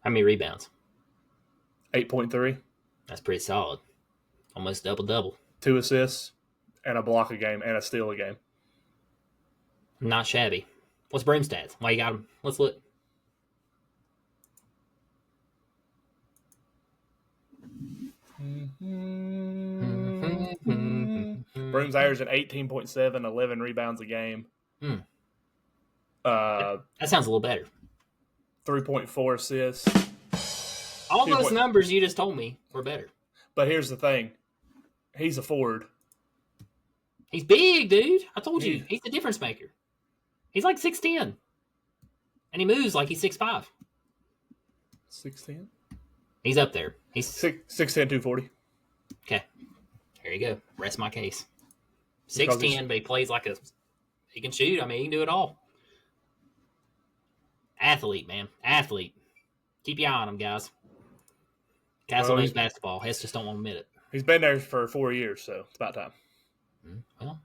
How many rebounds? 8.3. That's pretty solid. Almost double-double. 2 assists, and a block a game, and a steal a game. Not shabby. What's Broom stats? Why you got him? Let's look. Broom's averaging 18.7, 11 rebounds a game. That sounds a little better. 3.4 assists. All those numbers you just told me were better. But here's the thing. He's a forward. He's big, dude. I told you. He's the difference maker. He's like 6'10". And he moves like he's 6'5". 6'10"? He's up there. He's 6'10", 240. Okay. There you go. Rest my case. 6'10", but he plays like he can shoot. I mean, he can do it all. Athlete, man. Athlete. Keep your eye on him, guys. Castle knows basketball. Hess just don't want to admit it. He's been there for 4 years, so it's about time. Well,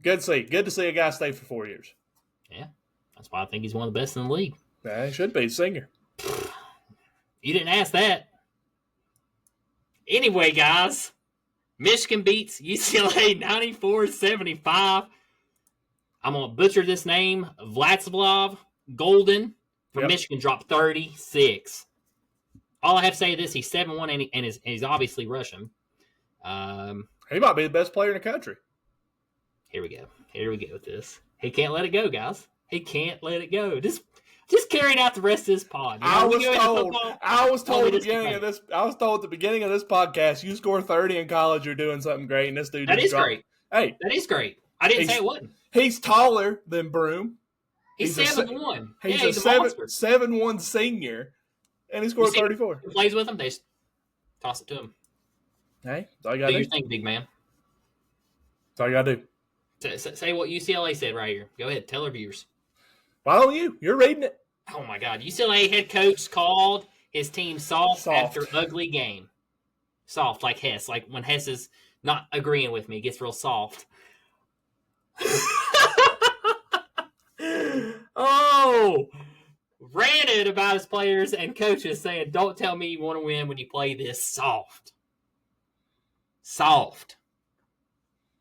good to see. Good to see a guy stay for 4 years. Yeah. That's why I think he's one of the best in the league. Yeah, he should be. Senior. You didn't ask that. Anyway, guys, Michigan beats UCLA 94-75. I'm going to butcher this name. Vladislav Golden from Michigan dropped 36. All I have to say is this. He's 7'1", and he's obviously Russian. He might be the best player in the country. Here we go. Here we go with this. He can't let it go, guys. He can't let it go. Just carrying out the rest of this pod. I was told at the beginning of this podcast, you score 30 in college, you're doing something great, and this dude that is dropped. Great. Hey, that is great. I didn't say it wasn't. He's taller than Broom. He's 7'1". He's a 7'1" senior, and he scored 34. Who plays with him? They just toss it to him. Hey, that's all you gotta do do. Your thing, big man. That's all you gotta do. Say what UCLA said right here. Go ahead, tell our viewers. Why don't you? You're reading it. Oh my God! UCLA head coach called his team soft. After ugly game. Soft, like Hess. Like when Hess is not agreeing with me, it gets real soft. Ranted about his players and coaches, saying, "Don't tell me you want to win when you play this soft." Soft.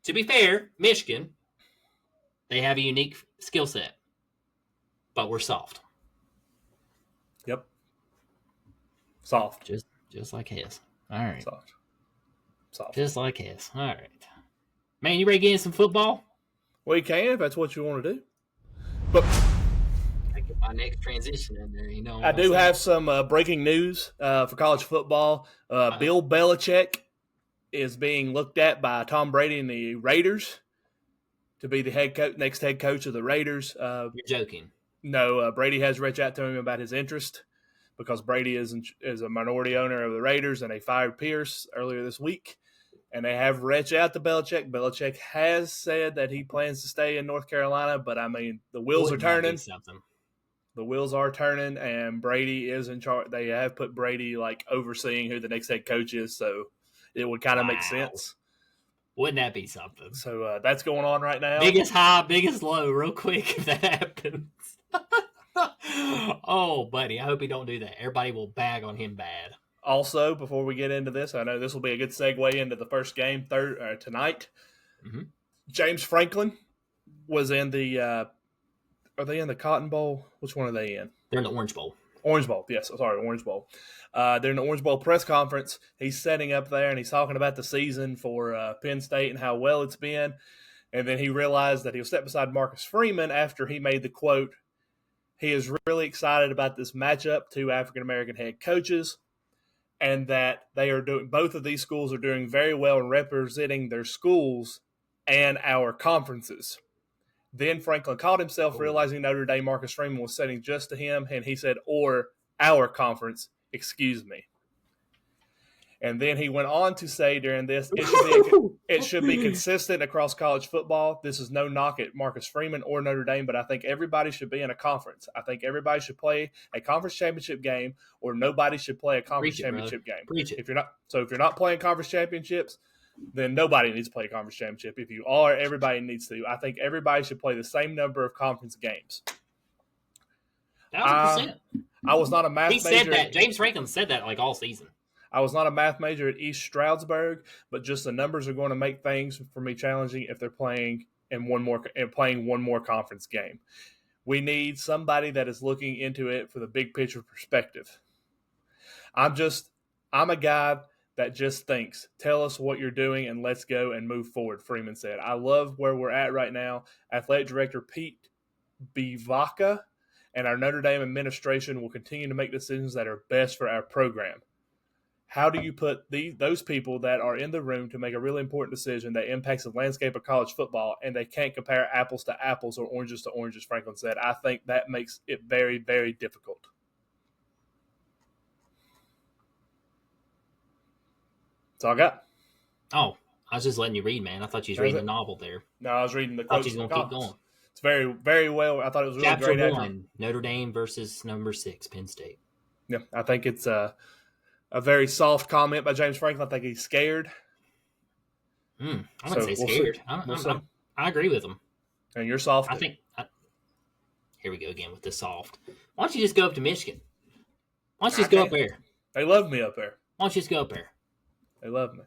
To be fair, Michigan, they have a unique skill set, but we're soft. Yep. Soft. Just like his. All right. Soft. Just like his. All right. Man, you ready to get in some football? We can if that's what you want to do. But I get my next transition in there, you know. I do have some breaking news for college football. Bill Belichick is being looked at by Tom Brady and the Raiders to be the next head coach of the Raiders. You're joking. No, Brady has reached out to him about his interest because Brady is a minority owner of the Raiders, and they fired Pierce earlier this week. And they have reached out to Belichick. Belichick has said that he plans to stay in North Carolina, but, I mean, the wheels are turning. The wheels are turning, and Brady is in charge. They have put Brady, overseeing who the next head coach is, so it would kind of make sense. Wouldn't that be something? So that's going on right now. Biggest high, biggest low, real quick, if that happens. Oh, buddy, I hope he don't do that. Everybody will bag on him bad. Also, before we get into this, I know this will be a good segue into the first game tonight. Mm-hmm. James Franklin was in the. Are they in the Cotton Bowl? Which one are they in? They're in the Orange Bowl. Orange Bowl, yes. Sorry, Orange Bowl. They're in the Orange Bowl press conference. He's setting up there and he's talking about the season for Penn State and how well it's been. And then he realized that he'll step beside Marcus Freeman after he made the quote. He is really excited about this matchup, two African-American head coaches, and that they are doing. Both of these schools are doing very well in representing their schools and our conferences. Then Franklin caught himself realizing Notre Dame Marcus Freeman was setting just to him, and he said, or our conference, excuse me. And then he went on to say during this, it should be consistent across college football. This is no knock at Marcus Freeman or Notre Dame, but I think everybody should be in a conference. I think everybody should play a conference championship game, or nobody should play a conference championship game. Preach it. If you're not playing conference championships, then nobody needs to play a conference championship. If you are, everybody needs to. I think everybody should play the same number of conference games. 1,000%. I was not a math major. He said that. James Franklin said that like all season. I was not a math major at East Stroudsburg, but just the numbers are going to make things for me challenging if they're playing one more conference game. We need somebody that is looking into it for the big picture perspective. I'm a guy that just thinks, tell us what you're doing and let's go and move forward, Freeman said. I love where we're at right now. Athletic Director Pete Bivacca and our Notre Dame administration will continue to make decisions that are best for our program. How do you put those people that are in the room to make a really important decision that impacts the landscape of college football, and they can't compare apples to apples or oranges to oranges, Franklin said. I think that makes it very, very difficult. That's all I got. Oh, I was just letting you read, man. I thought you was reading the novel there. No, I was reading the quotes. I thought you was going to keep going. It's very, very well. I thought it was really Chapter great. 1, Notre Dame versus number 6, Penn State. Yeah, I think it's a very soft comment by James Franklin. I think he's scared. I wouldn't say scared. I agree with him. And you're soft. Here we go again with the soft. Why don't you just go up to Michigan? Why don't you just go up there? They love me up there. Why don't you just go up there? They love me.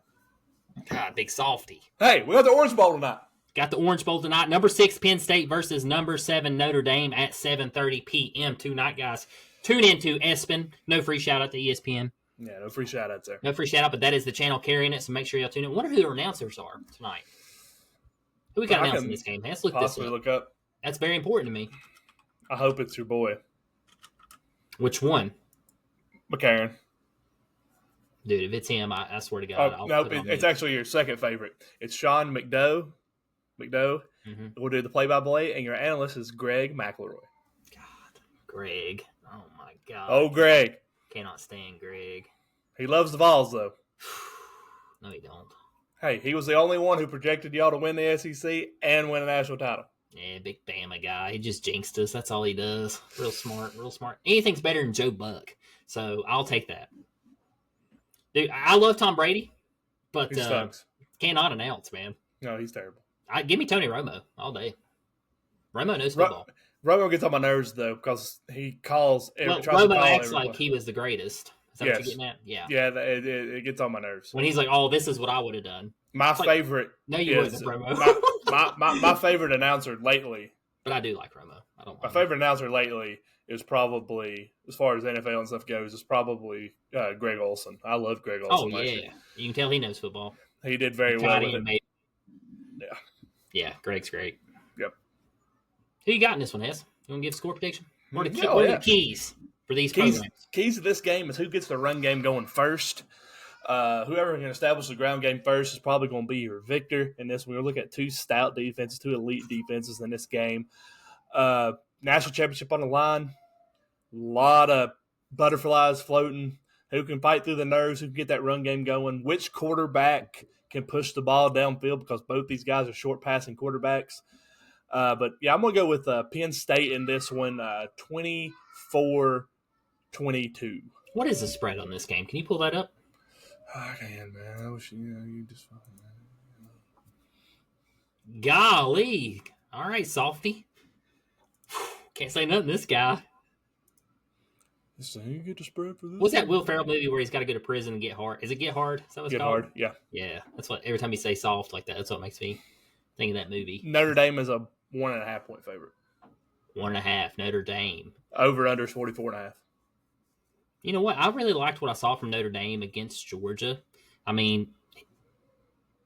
God, big softy. Hey, we got the Orange Bowl tonight. Got the Orange Bowl tonight. Number 6 Penn State versus number 7 Notre Dame at 7:30 p.m. tonight, guys. Tune into ESPN. No free shout out to ESPN. Yeah, no free shout outs there. No free shout out, but that is the channel carrying it, so make sure y'all tune in. I wonder who the announcers are tonight. Who we got announcing this game? Let's look this up. Look up. That's very important to me. I hope it's your boy. Which one? McCarron. Dude, if it's him, I swear to God. It's actually your second favorite. It's Sean McDough. Mm-hmm. We'll do the play-by-play, and your analyst is Greg McElroy. God, Greg. Oh, my God. Oh, Greg. Cannot stand Greg. He loves the Vols, though. No, he don't. Hey, he was the only one who projected y'all to win the SEC and win a national title. Yeah, big Bama guy. He just jinxed us. That's all he does. Real smart. Anything's better than Joe Buck. So I'll take that. Dude, I love Tom Brady, but he sucks. Cannot announce, man. No, he's terrible. Give me Tony Romo all day. Romo knows football. Romo gets on my nerves, though, because he calls. Romo acts like he was the greatest. Is that what you're getting at? Yeah. Yeah, it gets on my nerves. When he's like, oh, this is what I would have done. My favorite. No, you wouldn't, Romo. my favorite announcer lately. But I do like Romo. I don't. My favorite announcer lately is probably, as far as NFL and stuff goes, is probably Greg Olson. I love Greg Olson. Oh yeah, you can tell he knows football. He did very well with it. Yeah. Yeah, Greg's great. Yep. Who you got in this one, Hess? You want to give a score prediction? What are the keys for these programs? Keys to this game is who gets the run game going first. Whoever can establish the ground game first is probably going to be your victor in this. We're going to look at two stout defenses, two elite defenses in this game. National championship on the line. A lot of butterflies floating. Who can fight through the nerves? Who can get that run game going? Which quarterback can push the ball downfield, because both these guys are short passing quarterbacks. But, yeah, I'm going to go with Penn State in this one, 24-22. What is the spread on this game? Can you pull that up? I can, man. I wish you just fucking. Golly. All right, softy. Can't say nothing to this guy. So you get the spread for this. What's that Will Ferrell movie where he's got to go to prison and get hard? Is it Get Hard? Is that what it's Get called? hard, yeah. Yeah, that's what. Every time you say soft like that, that's what makes me think of that movie. Notre Dame is a 1.5 point favorite. 1.5. Notre Dame. Over under 44.5. You know what? I really liked what I saw from Notre Dame against Georgia. I mean,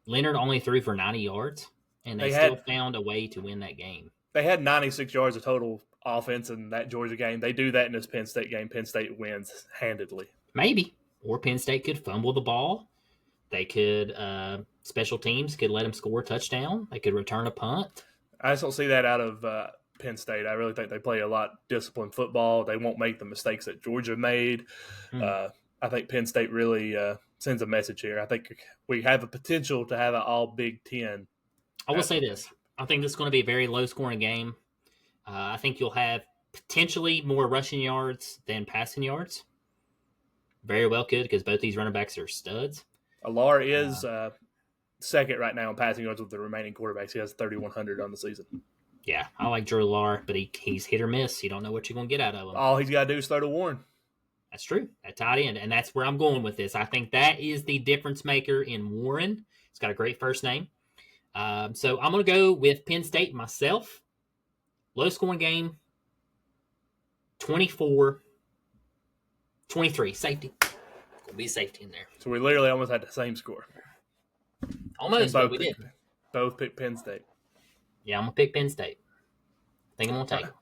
Leonard only threw for 90 yards, and they still found a way to win that game. They had 96 yards of total offense in that Georgia game. They do that in this Penn State game. Penn State wins handedly. Maybe. Or Penn State could fumble the ball. They could, special teams could let them score a touchdown. They could return a punt. I just don't see that out of Penn State. I really think they play a lot disciplined football. They won't make the mistakes that Georgia made. I think Penn State really sends a message here. I think we have a potential to have an all Big Ten. I will say this. I think this is going to be a very low-scoring game. I think you'll have potentially more rushing yards than passing yards. Very well could, because both these running backs are studs. Alar is second right now in passing yards with the remaining quarterbacks. He has 3,100 on the season. Yeah, I like Drew Alar, but he's hit or miss. You don't know what you're going to get out of him. All he's got to do is throw to Warren. That's true. That tight end, and that's where I'm going with this. I think that is the difference maker in Warren. He's got a great first name. So I'm going to go with Penn State myself. Low-scoring game, 24-23. Safety. Going to be a safety in there. So we literally almost had the same score. Almost, but we did. Both picked Penn State. Yeah, I'm going to pick Penn State. I think I'm going to take it.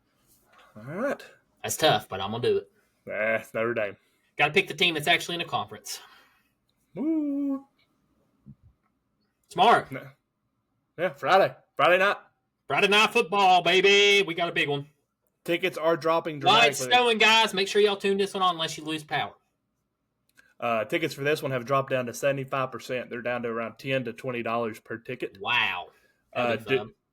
All right. That's tough, but I'm going to do it. It's Notre Dame. Got to pick the team that's actually in a conference. Woo. Smart. Yeah, Friday night. Friday night football, baby. We got a big one. Tickets are dropping dramatically. dramatically. It's snowing, guys. Make sure y'all tune this one on unless you lose power. Tickets for this one have dropped down to 75%. They're down to around $10 to $20 per ticket. Wow.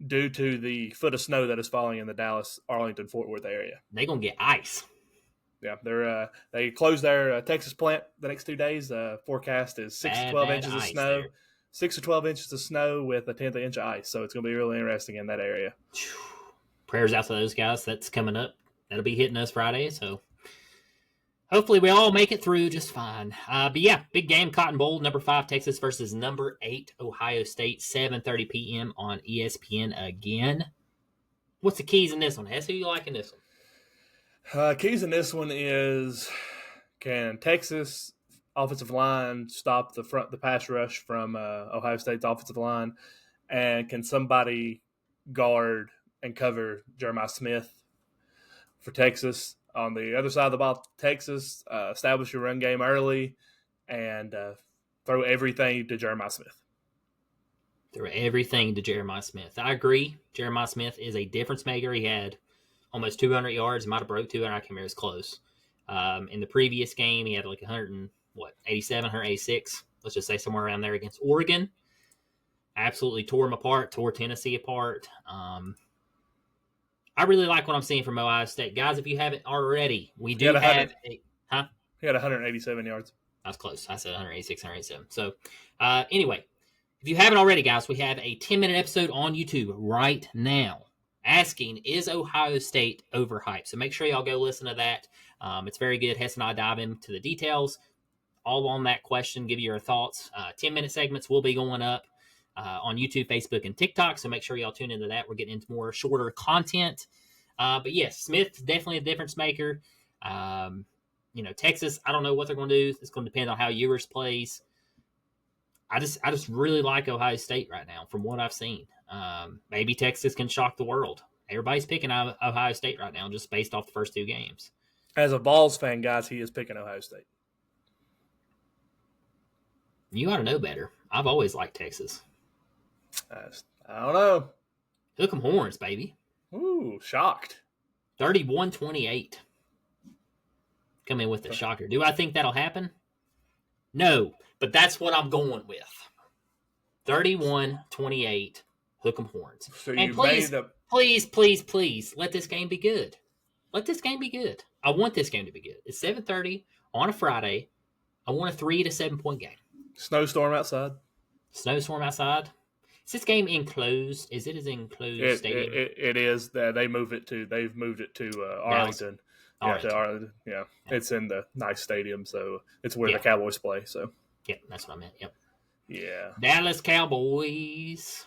Due to the foot of snow that is falling in the Dallas, Arlington, Fort Worth area. They're going to get ice. Yeah, they closed their Texas plant the next 2 days. Forecast is 6 to 12 inches of snow. There. 6 to 12 inches of snow with a 10th inch of ice. So it's going to be really interesting in that area. Prayers out to those guys. That's coming up. That'll be hitting us Friday. So hopefully we all make it through just fine. But yeah, big game, Cotton Bowl, number 5 Texas versus number 8 Ohio State, 7:30 p.m. on ESPN again. What's the keys in this one? Hess, who you like in this one? Keys in this one is, can Texas offensive line stop the pass rush from Ohio State's offensive line, and can somebody guard and cover Jeremiah Smith for Texas? On the other side of the ball, Texas, establish your run game early and throw everything to Jeremiah Smith. Throw everything to Jeremiah Smith. I agree. Jeremiah Smith is a difference maker. He had almost 200 yards. Might have broke 200. I can't remember. It was close. In the previous game, he had like 187, 186. Let's just say somewhere around there against Oregon. Absolutely tore him apart. Tore Tennessee apart. I really like what I'm seeing from Ohio State. Guys, if you haven't already, we do have a... Huh? He had 187 yards. I was close. I said 186, 187. So, anyway, if you haven't already, guys, we have a 10-minute episode on YouTube right now asking, is Ohio State overhyped? So make sure y'all go listen to that. It's very good. Hess and I dive into the details all on that question, give you your thoughts. 10-minute segments will be going up on YouTube, Facebook, and TikTok, so make sure y'all tune into that. We're getting into more shorter content. But yes, Smith, definitely a difference maker. Texas, I don't know what they're going to do. It's going to depend on how Ewers plays. I just really like Ohio State right now from what I've seen. Maybe Texas can shock the world. Everybody's picking Ohio State right now just based off the first 2 games. As a Vols fan, guys, he is picking Ohio State. You ought to know better. I've always liked Texas. I don't know. Hook 'em horns, baby. Ooh, shocked. 31-28. Come in with the shocker. Do I think that'll happen? No, but that's what I'm going with. 31-28. Hook 'em horns. So and please, let this game be good. Let this game be good. I want this game to be good. It's 7:30 on a Friday. I want a 3 to 7 point game. Snowstorm outside. Snowstorm outside. Is this game enclosed? Is it as enclosed stadium? It is. They've moved it to Arlington. Arlington. Yeah. It's in the nice stadium, so it's where Yeah. the Cowboys play. So Yep, that's what I meant. Yep. yeah. Dallas Cowboys.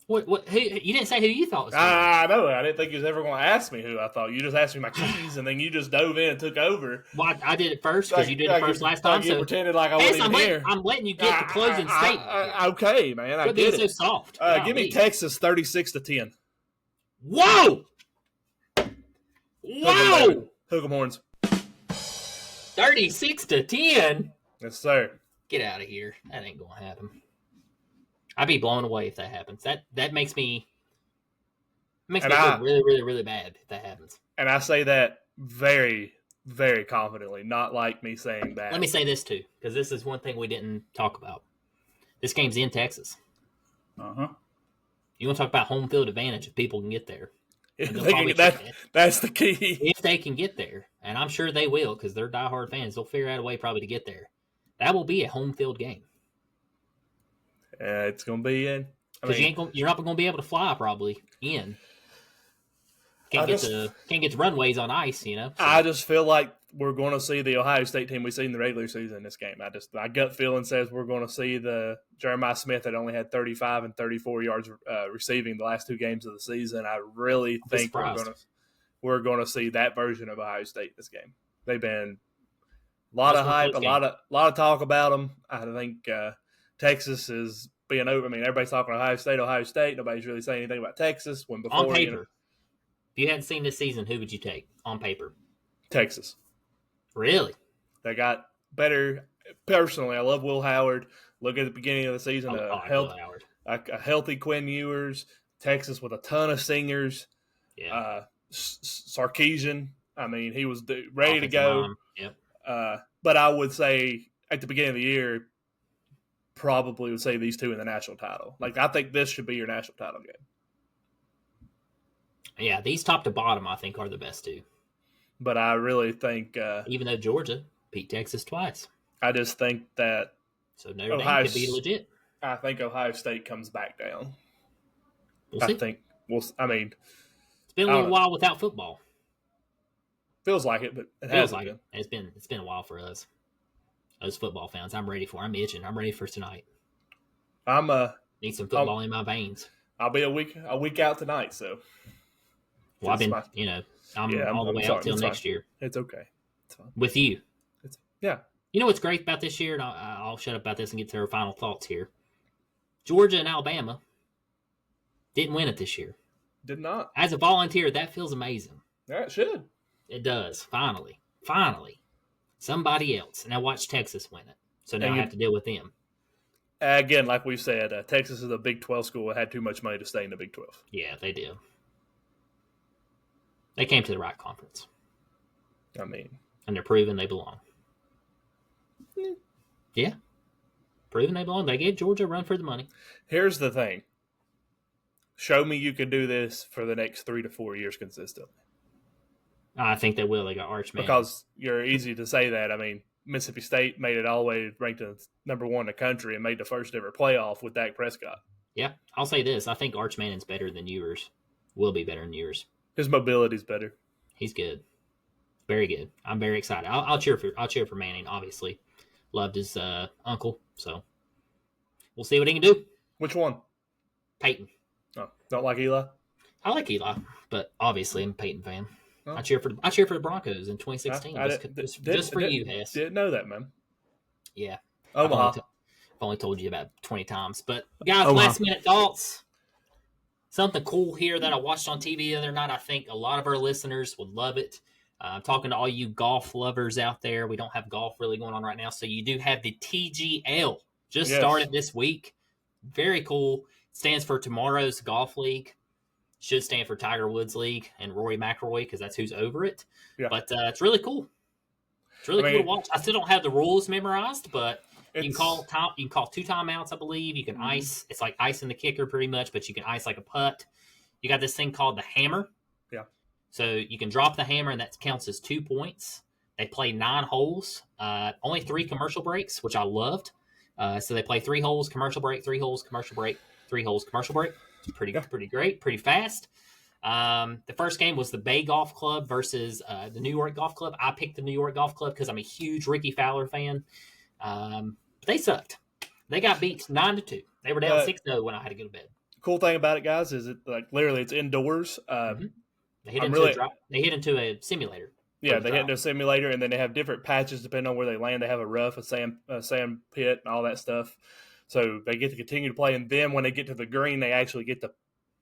What? Who, you didn't say who you thought was going to win. I know. I didn't think you was ever going to ask me who I thought. You just asked me my keys, and then you just dove in and took over. Well, I did it first because you did it first last time. You So pretended like I wasn't even here. I'm letting you get the closing statement. Okay, man. I Quit get being it. so soft. Give me Texas 36-10. Whoa! Whoa! Hook 'em horns. 36-10. Yes, sir. Get out of here. That ain't gonna happen. I'd be blown away if that happens. That makes me feel really, really, really bad if that happens. And I say that very, very confidently, not like me saying that. Let me say this too, because this is one thing we didn't talk about. This game's in Texas. Uh-huh. You want to talk about home field advantage if people can get there. That's the key. If they can get there, and I'm sure they will because they're diehard fans, they'll figure out a way probably to get there. That will be a home field game. It's going to be in. Because you're not going to be able to fly probably in. Can't get the runways on ice, you know. So. I just feel like we're going to see the Ohio State team we see in the regular season in this game. My gut feeling says we're going to see the Jeremiah Smith that only had 35 and 34 yards receiving the last two games of the season. I really think we're going to see that version of Ohio State this game. They've been a lot of hype, a lot of talk about them. I think Texas is being over. I mean, everybody's talking Ohio State. Nobody's really saying anything about Texas. When before, on paper, if you hadn't seen this season, who would you take on paper? Texas. Really? They got better. Personally, I love Will Howard. Look at the beginning of the season, a healthy Quinn Ewers. Texas with a ton of singers. Yeah. Sarkisian. I mean, he was ready to go. Yep. But I would say at the beginning of the year, probably would say these two in the national title. Like, I think this should be your national title game. Yeah, these top to bottom, I think, are the best two. But I really think... even though Georgia beat Texas twice. I just think that... So Notre Dame could be legit. I think Ohio State comes back down. We'll see. It's been a little while without football. Feels like it, but it hasn't been. It's been a while for us. Those football fans, I'm ready for. I'm itching. I'm ready for tonight. Need some football in my veins. I'll be a week out tonight, so. Well, I'm all the way out till next year. It's okay. It's fine. With you. Yeah. You know what's great about this year, and I'll shut up about this and get to our final thoughts here. Georgia and Alabama didn't win it this year. Did not. As a volunteer, that feels amazing. Yeah, it should. It does. Finally. Somebody else. Now watch Texas win it. So now I have to deal with them. Again, like we said, Texas is a Big 12 school that had too much money to stay in the Big 12. Yeah, they did. They came to the right conference. I mean. And they're proving they belong. Yeah. Proving they belong. They gave Georgia a run for the money. Here's the thing. Show me you can do this for the next 3 to 4 years consistently. I think they will. They got Arch Manning. Because you're easy to say that. I mean, Mississippi State made it all the way ranked number 1 in the country and made the first ever playoff with Dak Prescott. Yeah. I'll say this. I think Arch Manning's better than Ewers. Will be better than Ewers. His mobility's better. He's good. Very good. I'm very excited. I'll cheer for Manning, obviously. Loved his uncle, so we'll see what he can do. Which one? Peyton. Oh, don't like Eli? I like Eli, but obviously I'm a Peyton fan. Oh. I cheer for the Broncos in 2016. Just for you, Hess. Didn't know that, man. Yeah. Omaha. I've only told you about 20 times. But guys, last minute thoughts. Something cool here that I watched on TV the other night. I think a lot of our listeners would love it. I'm talking to all you golf lovers out there. We don't have golf really going on right now. So you do have the TGL started this week. Very cool. Stands for Tomorrow's Golf League. Should stand for Tiger Woods League and Rory McIlroy because that's who's over it. Yeah. But it's really cool. It's really cool to watch. I still don't have the rules memorized, but you can call 2 timeouts, I believe. You can ice. It's like icing the kicker pretty much, but you can ice like a putt. You got this thing called the hammer. Yeah. So you can drop the hammer, and that counts as 2 points. They play 9 holes, only 3 commercial breaks, which I loved. So they play 3 holes, commercial break, 3 holes, commercial break, 3 holes, commercial break. It's pretty great, pretty fast. The first game was the Bay Golf Club versus the New York Golf Club. I picked the New York Golf Club because I'm a huge Ricky Fowler fan. They sucked. They got beat 9-2. They were down 6-0 when I had to go to bed. Cool thing about it, guys, is it literally it's indoors. They hit into a simulator. Yeah, they hit into a simulator, and then they have different patches depending on where they land. They have a rough, a sand pit, and all that stuff. So they get to continue to play, and then when they get to the green, they actually get to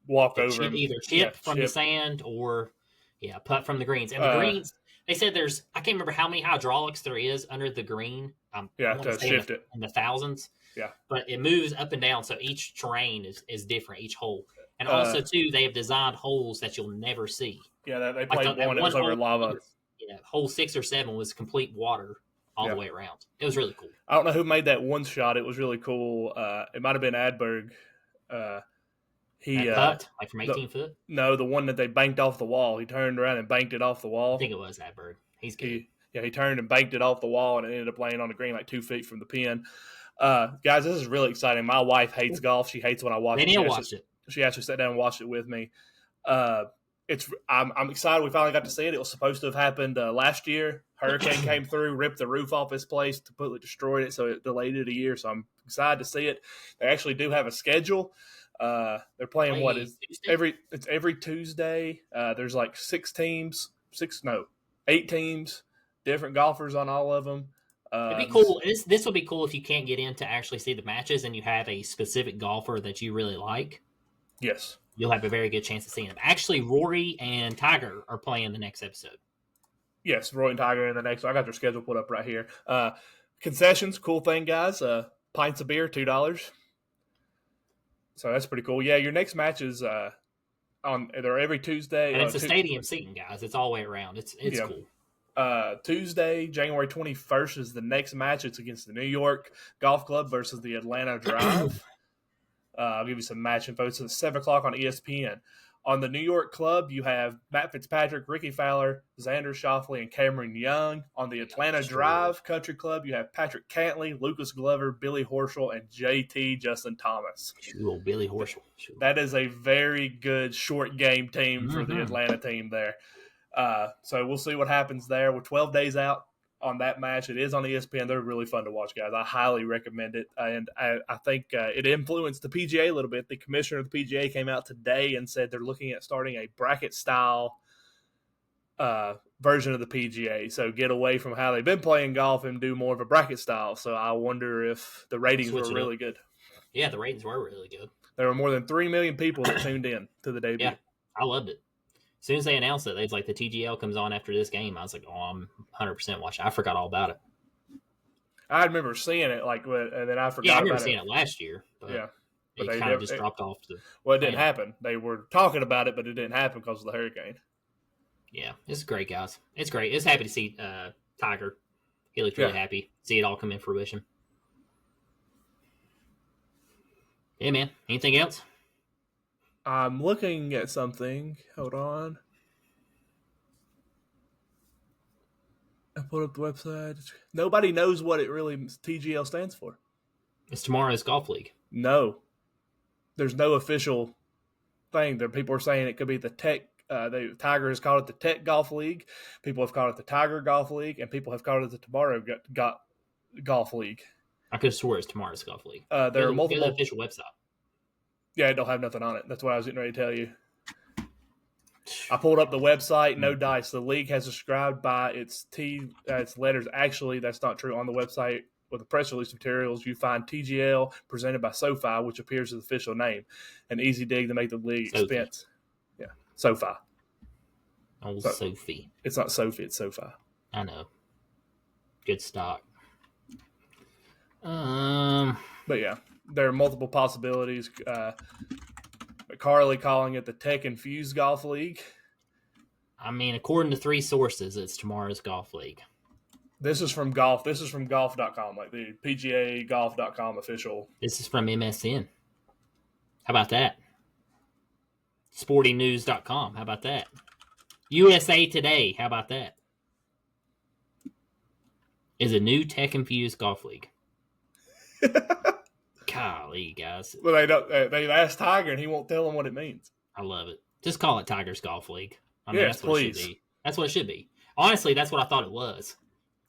walk over. Either chip from the sand or putt from the greens. And the greens, they said I can't remember how many hydraulics there is under the green. To shift it in the thousands. Yeah, but it moves up and down, so each terrain is different, each hole. And also, too, they have designed holes that you'll never see. Yeah, they played one that was over lava. Hole 6 or 7 was complete water all the way around. It was really cool. I don't know who made that one shot. It was really cool. It might have been Adberg. He putt, like from 18 foot? No, the one that they banked off the wall. He turned around and banked it off the wall. I think it was Adberg. He's good. He turned and banked it off the wall, and it ended up laying on the green like 2 feet from the pin. Guys, this is really exciting. My wife hates golf. She hates when I watch it. Danielle watched it. She actually sat down and watched it with me. I'm excited we finally got to see it. It was supposed to have happened last year. Hurricane came through, ripped the roof off this place, completely destroyed it, so it delayed it a year. So I'm excited to see it. They actually do have a schedule. They're playing every Tuesday. There's like 8 teams, different golfers on all of them. It'd be cool. This would be cool if you can't get in to actually see the matches and you have a specific golfer that you really like. Yes. You'll have a very good chance of seeing them. Actually, Rory and Tiger are playing the next episode. Yes, Rory and Tiger in the next. I got their schedule put up right here. Concessions, cool thing, guys. Pints of beer, $2. So that's pretty cool. Yeah, your next match is they're every Tuesday. And it's a stadium seating, guys. It's all the way around. It's cool. Tuesday, January 21st is the next match. It's against the New York Golf Club versus the Atlanta Drive. I'll give you some match info. It's at 7 o'clock on ESPN. On the New York Club, you have Matt Fitzpatrick, Ricky Fowler, Xander Schauffele, and Cameron Young. On the Atlanta Drive Country Club, you have Patrick Cantley, Lucas Glover, Billy Horschel, and JT Justin Thomas. Sure, Billy Horschel. Sure. That is a very good short game team for the Atlanta team there. So we'll see what happens there. We're 12 days out on that match. It is on ESPN. They're really fun to watch, guys. I highly recommend it. And I think it influenced the PGA a little bit. The commissioner of the PGA came out today and said they're looking at starting a bracket-style version of the PGA. So get away from how they've been playing golf and do more of a bracket style. So I wonder if the ratings were really good. Yeah, the ratings were really good. There were more than 3 million people that tuned in to the debut. Yeah, I loved it. As soon as they announced it, they was like, the TGL comes on after this game. I was like, oh, I'm 100% watching. I forgot all about it. I remember seeing it, and then I forgot. Yeah, I remember remember seeing it last year. But yeah, but it kind of just dropped off. Well, it didn't happen. They were talking about it, but it didn't happen because of the hurricane. Yeah, it's great, guys. It's great. It's happy to see Tiger. He looked really happy. See it all come in fruition. Yeah, man. Anything else? I'm looking at something. Hold on. I put up the website. Nobody knows what it really TGL stands for. It's Tomorrow's Golf League. No. There's no official thing. There, people are saying it could be the Tech. Tiger has called it the Tech Golf League. People have called it the Tiger Golf League, and people have called it the Tomorrow Golf League. I could have swore it's Tomorrow's Golf League. There are multiple official website. Yeah, it don't have nothing on it. That's what I was getting ready to tell you. I pulled up the website. No dice. The league has described by its letters. Actually, that's not true. On the website with the press release materials, you find TGL presented by SoFi, which appears as the official name. An easy dig to make the league expense. Yeah, SoFi. Old Sophie. It's not Sophie. It's SoFi. I know. Good stock. But yeah, there are multiple possibilities. Carly calling it the Tech Infused Golf League. I mean, according to 3 sources, it's Tomorrow's Golf League. This is from golf. This is from golf.com, like the PGA golf.com official. This is from MSN. How about that? Sportingnews.com. How about that? USA Today. How about that? Is a new Tech Infused Golf League. Golly, guys. Well, they asked Tiger, and he won't tell them what it means. I love it. Just call it Tigers Golf League. I mean, Yes, that's what it please. should be. That's what it should be. Honestly, that's what I thought it was.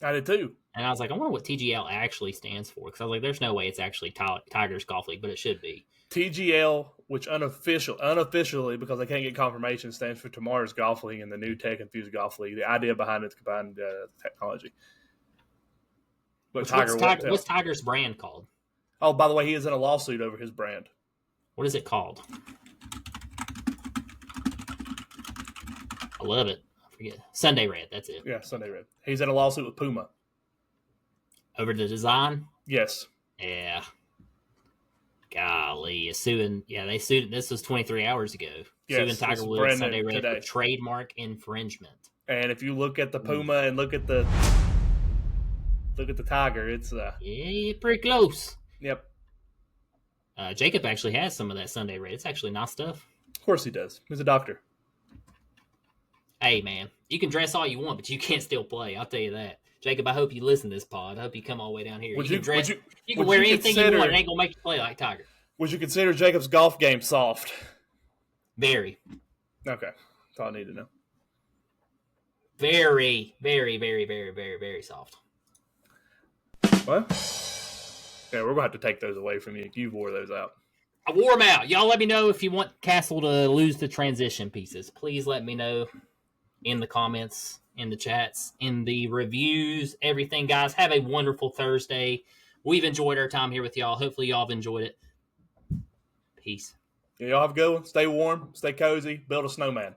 I did too. And I was like, I wonder what TGL actually stands for. Because I was like, there's no way it's actually Tigers Golf League, but it should be. TGL, which unofficially, because I can't get confirmation, stands for Tomorrow's Golf League and the New Tech Infused Golf League. The idea behind it's combined technology. But What's Tiger's brand called? Oh, by the way, he is in a lawsuit over his brand. What is it called? I love it. I forget. Sunday Red, that's it. Yeah, Sunday Red. He's in a lawsuit with Puma. Over the design? Yes. Yeah. Golly, suing. Yeah, they sued. This was 23 hours ago. Yes, suing Tiger Woods Sunday Red for trademark infringement. And if you look at the Puma and look at the Tiger, it's yeah, pretty close. Yep. Jacob actually has some of that Sunday Red. It's actually nice stuff. Of course he does. He's a doctor. Hey, man, you can dress all you want, but you can't still play. I'll tell you that. Jacob, I hope you listen to this pod. I hope you come all the way down here. You can wear anything you want. It ain't going to make you play like Tiger. Would you consider Jacob's golf game soft? Very. Okay. That's all I need to know. Very, very, very, very, very, very soft. What? Yeah, we're going to have to take those away from you. You wore those out. I wore them out. Y'all let me know if you want Castle to lose the transition pieces. Please let me know in the comments, in the chats, in the reviews, everything, guys. Have a wonderful Thursday. We've enjoyed our time here with y'all. Hopefully y'all have enjoyed it. Peace. Yeah, y'all have a good one. Stay warm, stay cozy, build a snowman.